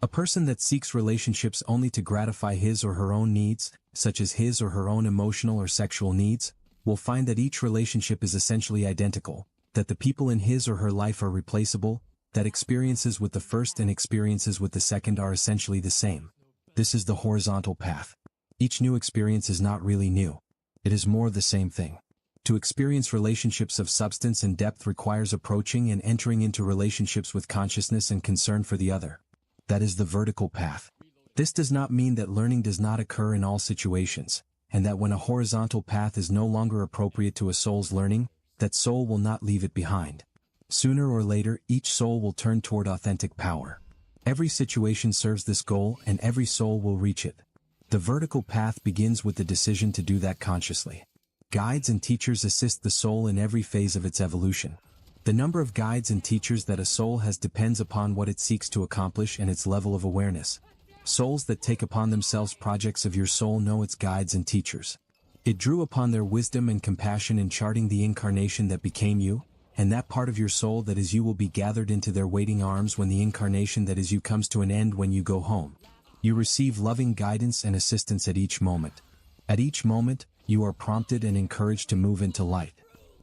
A person that seeks relationships only to gratify his or her own needs, such as his or her own emotional or sexual needs, will find that each relationship is essentially identical, that the people in his or her life are replaceable, that experiences with the first and experiences with the second are essentially the same. This is the horizontal path. Each new experience is not really new. It is more the same thing. To experience relationships of substance and depth requires approaching and entering into relationships with consciousness and concern for the other. That is the vertical path. This does not mean that learning does not occur in all situations, and that when a horizontal path is no longer appropriate to a soul's learning, that soul will not leave it behind. Sooner or later, each soul will turn toward authentic power. Every situation serves this goal, and every soul will reach it. The vertical path begins with the decision to do that consciously. Guides and teachers assist the soul in every phase of its evolution. The number of guides and teachers that a soul has depends upon what it seeks to accomplish and its level of awareness. Souls that take upon themselves projects of your soul know its guides and teachers. It drew upon their wisdom and compassion in charting the incarnation that became you, and that part of your soul that is you will be gathered into their waiting arms when the incarnation that is you comes to an end when you go home. You receive loving guidance and assistance at each moment. At each moment, you are prompted and encouraged to move into light.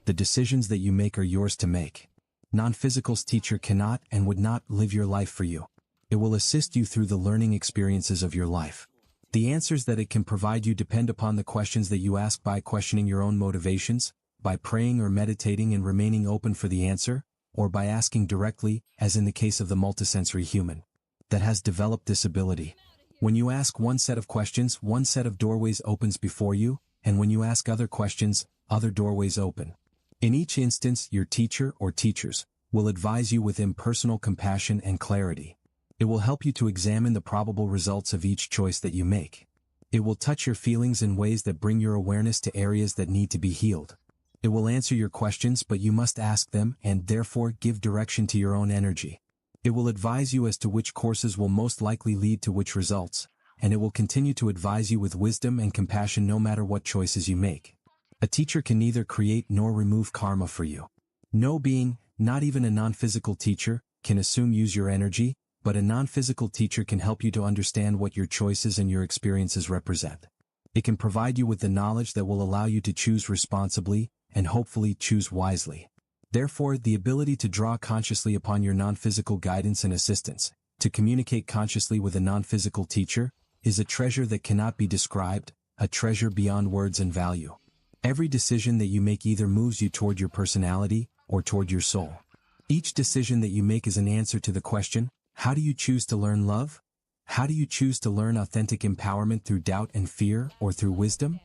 The decisions that you make are yours to make. Non-physical's teacher cannot and would not live your life for you. It will assist you through the learning experiences of your life. The answers that it can provide you depend upon the questions that you ask by questioning your own motivations, by praying or meditating and remaining open for the answer, or by asking directly, as in the case of the multisensory human that has developed this ability. When you ask one set of questions, one set of doorways opens before you, and when you ask other questions, other doorways open. In each instance, your teacher or teachers will advise you with impersonal compassion and clarity. It will help you to examine the probable results of each choice that you make. It will touch your feelings in ways that bring your awareness to areas that need to be healed. It will answer your questions, but you must ask them and therefore give direction to your own energy. It will advise you as to which courses will most likely lead to which results, and it will continue to advise you with wisdom and compassion no matter what choices you make. A teacher can neither create nor remove karma for you. No being, not even a non-physical teacher, can use your energy, but a non-physical teacher can help you to understand what your choices and your experiences represent. It can provide you with the knowledge that will allow you to choose responsibly, and hopefully choose wisely. Therefore, the ability to draw consciously upon your non-physical guidance and assistance, to communicate consciously with a non-physical teacher, is a treasure that cannot be described, a treasure beyond words and value. Every decision that you make either moves you toward your personality, or toward your soul. Each decision that you make is an answer to the question, how do you choose to learn love? How do you choose to learn authentic empowerment through doubt and fear or through wisdom?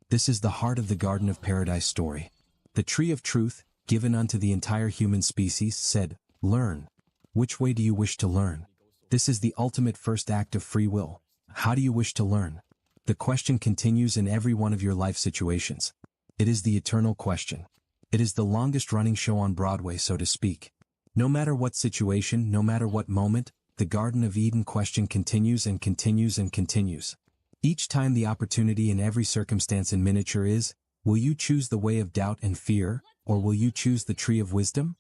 This is the heart of the Garden of Paradise story. The tree of truth, given unto the entire human species, said, "Learn. Which way do you wish to learn?" This is the ultimate first act of free will. How do you wish to learn? The question continues in every one of your life situations. It is the eternal question. It is the longest-running show on Broadway, so to speak. No matter what situation, no matter what moment, the Garden of Eden question continues and continues and continues. Each time the opportunity in every circumstance in miniature is, will you choose the way of doubt and fear, or will you choose the tree of wisdom?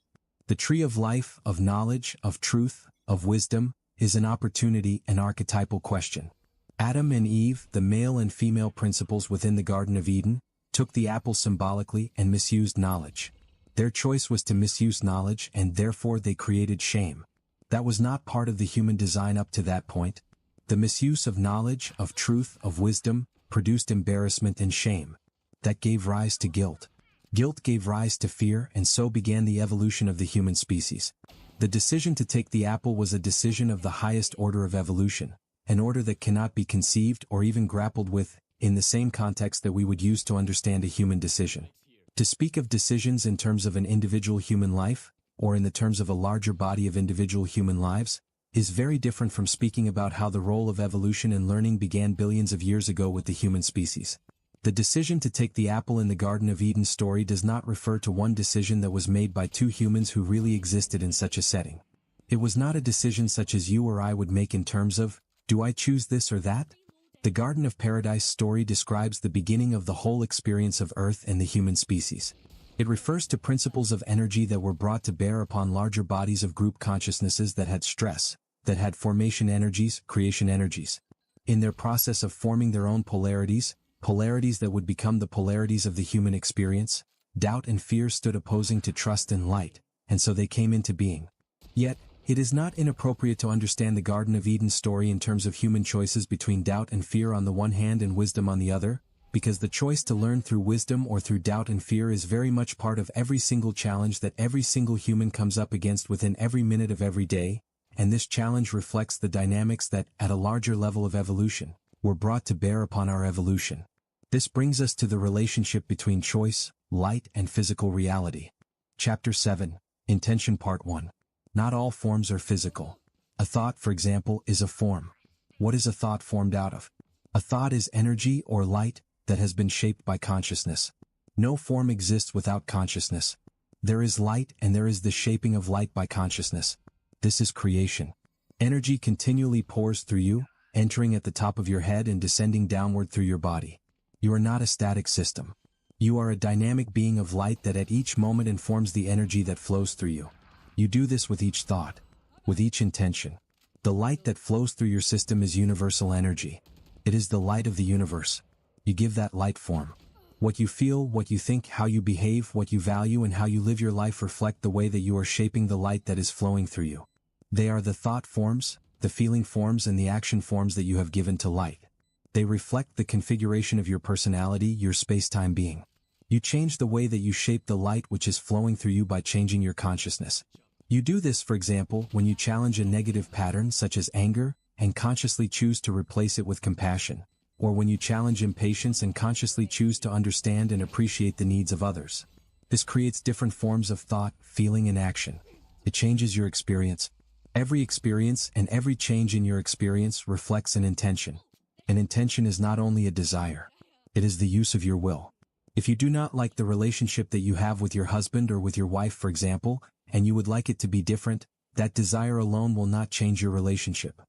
The tree of life, of knowledge, of truth, of wisdom, is an opportunity, an archetypal question. Adam and Eve, the male and female principles within the Garden of Eden, took the apple symbolically and misused knowledge. Their choice was to misuse knowledge, and therefore they created shame. That was not part of the human design up to that point. The misuse of knowledge, of truth, of wisdom, produced embarrassment and shame. That gave rise to guilt. Guilt gave rise to fear, and so began the evolution of the human species. The decision to take the apple was a decision of the highest order of evolution, an order that cannot be conceived or even grappled with, in the same context that we would use to understand a human decision. To speak of decisions in terms of an individual human life, or in the terms of a larger body of individual human lives, is very different from speaking about how the role of evolution and learning began billions of years ago with the human species. The decision to take the apple in the Garden of Eden story does not refer to one decision that was made by two humans who really existed in such a setting. It was not a decision such as you or I would make in terms of, do I choose this or that? The Garden of Paradise story describes the beginning of the whole experience of Earth and the human species. It refers to principles of energy that were brought to bear upon larger bodies of group consciousnesses that had stress, that had formation energies, creation energies. In their process of forming their own polarities, polarities that would become the polarities of the human experience, doubt and fear stood opposing to trust and light, and so they came into being. Yet, it is not inappropriate to understand the Garden of Eden story in terms of human choices between doubt and fear on the one hand and wisdom on the other, because the choice to learn through wisdom or through doubt and fear is very much part of every single challenge that every single human comes up against within every minute of every day, and this challenge reflects the dynamics that, at a larger level of evolution, were brought to bear upon our evolution. This brings us to the relationship between choice, light, and physical reality. Chapter 7, Intention Part 1. Not all forms are physical. A thought, for example, is a form. What is a thought formed out of? A thought is energy or light that has been shaped by consciousness. No form exists without consciousness. There is light and there is the shaping of light by consciousness. This is creation. Energy continually pours through you, entering at the top of your head and descending downward through your body. You are not a static system. You are a dynamic being of light that at each moment informs the energy that flows through you. You do this with each thought, with each intention. The light that flows through your system is universal energy. It is the light of the universe. You give that light form. What you feel, what you think, how you behave, what you value, and how you live your life reflect the way that you are shaping the light that is flowing through you. They are the thought forms, the feeling forms, and the action forms that you have given to light. They reflect the configuration of your personality, your space-time being. You change the way that you shape the light which is flowing through you by changing your consciousness. You do this, for example, when you challenge a negative pattern such as anger, and consciously choose to replace it with compassion, or when you challenge impatience and consciously choose to understand and appreciate the needs of others. This creates different forms of thought, feeling, and action. It changes your experience. Every experience and every change in your experience reflects an intention. An intention is not only a desire. It is the use of your will. If you do not like the relationship that you have with your husband or with your wife, for example, and you would like it to be different, that desire alone will not change your relationship.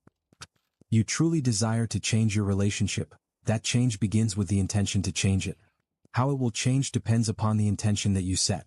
You truly desire to change your relationship. That change begins with the intention to change it. How it will change depends upon the intention that you set.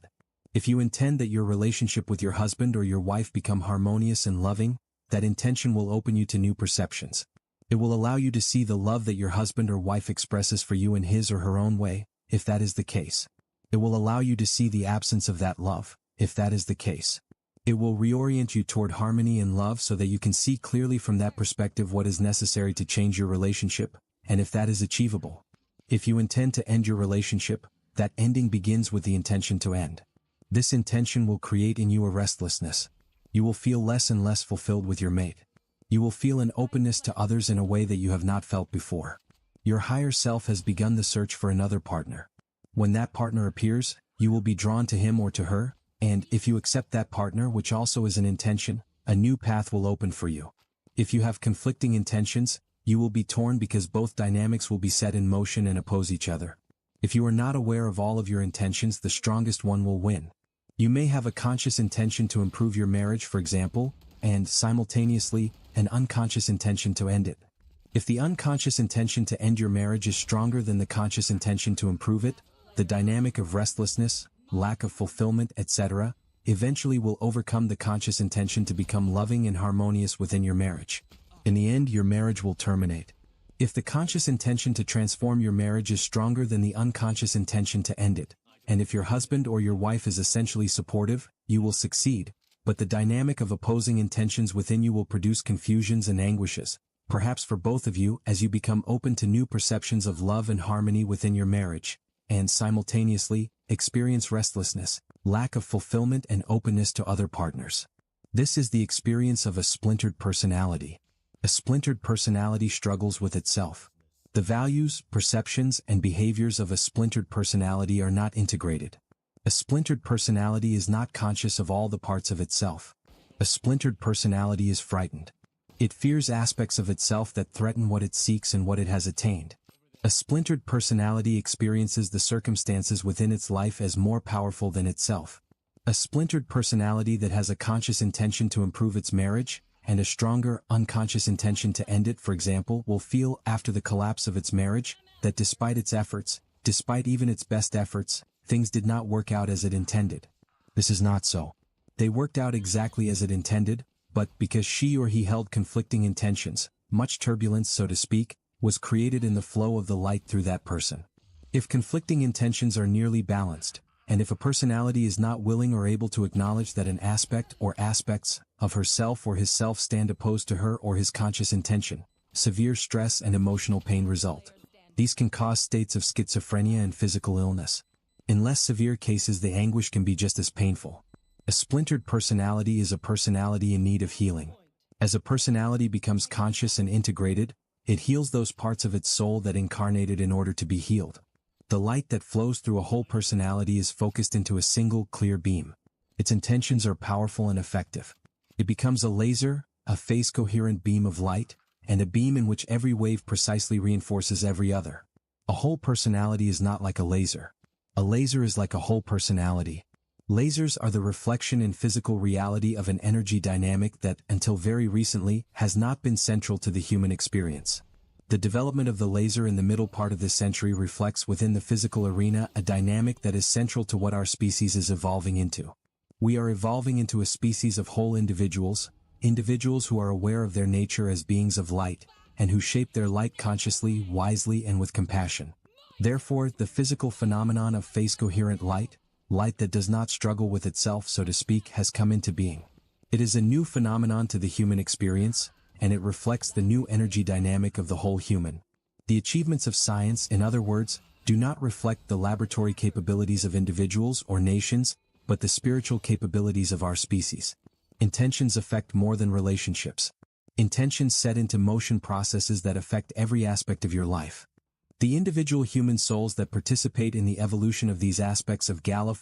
If you intend that your relationship with your husband or your wife become harmonious and loving, that intention will open you to new perceptions. It will allow you to see the love that your husband or wife expresses for you in his or her own way, if that is the case. It will allow you to see the absence of that love, if that is the case. It will reorient you toward harmony and love so that you can see clearly from that perspective what is necessary to change your relationship, and if that is achievable. If you intend to end your relationship, that ending begins with the intention to end. This intention will create in you a restlessness. You will feel less and less fulfilled with your mate. You will feel an openness to others in a way that you have not felt before. Your higher self has begun the search for another partner. When that partner appears, you will be drawn to him or to her, and if you accept that partner, which also is an intention, a new path will open for you. If you have conflicting intentions, you will be torn because both dynamics will be set in motion and oppose each other. If you are not aware of all of your intentions, the strongest one will win. You may have a conscious intention to improve your marriage, for example, and simultaneously, an unconscious intention to end it. If the unconscious intention to end your marriage is stronger than the conscious intention to improve it, the dynamic of restlessness, lack of fulfillment, etc., eventually will overcome the conscious intention to become loving and harmonious within your marriage. In the end, your marriage will terminate. If the conscious intention to transform your marriage is stronger than the unconscious intention to end it, and if your husband or your wife is essentially supportive, you will succeed, but the dynamic of opposing intentions within you will produce confusions and anguishes, perhaps for both of you, as you become open to new perceptions of love and harmony within your marriage, and simultaneously, experience restlessness, lack of fulfillment and openness to other partners. This is the experience of a splintered personality. A splintered personality struggles with itself. The values, perceptions, and behaviors of a splintered personality are not integrated. A splintered personality is not conscious of all the parts of itself. A splintered personality is frightened. It fears aspects of itself that threaten what it seeks and what it has attained. A splintered personality experiences the circumstances within its life as more powerful than itself. A splintered personality that has a conscious intention to improve its marriage, and a stronger, unconscious intention to end it, for example, will feel, after the collapse of its marriage, that despite its efforts, despite even its best efforts, things did not work out as it intended. This is not so. They worked out exactly as it intended, but because she or he held conflicting intentions, much turbulence, so to speak, was created in the flow of the light through that person. If conflicting intentions are nearly balanced, and if a personality is not willing or able to acknowledge that an aspect or aspects of herself or his self stand opposed to her or his conscious intention, severe stress and emotional pain result. These can cause states of schizophrenia and physical illness. In less severe cases, the anguish can be just as painful. A splintered personality is a personality in need of healing. As a personality becomes conscious and integrated, it heals those parts of its soul that incarnated in order to be healed. The light that flows through a whole personality is focused into a single, clear beam. Its intentions are powerful and effective. It becomes a laser, a phase-coherent beam of light, and a beam in which every wave precisely reinforces every other. A whole personality is not like a laser. A laser is like a whole personality. Lasers are the reflection in physical reality of an energy dynamic that, until very recently, has not been central to the human experience. The development of the laser in the middle part of this century reflects within the physical arena a dynamic that is central to what our species is evolving into. We are evolving into a species of whole individuals who are aware of their nature as beings of light, and who shape their light consciously, wisely, and with compassion. Therefore, the physical phenomenon of phase-coherent light that does not struggle with itself, so to speak, has come into being. It is a new phenomenon to the human experience, and it reflects the new energy dynamic of the whole human. The achievements of science, in other words, do not reflect the laboratory capabilities of individuals or nations, but the spiritual capabilities of our species. Intentions affect more than relationships. Intentions set into motion processes that affect every aspect of your life. The individual human souls that participate in the evolution of these aspects of Gala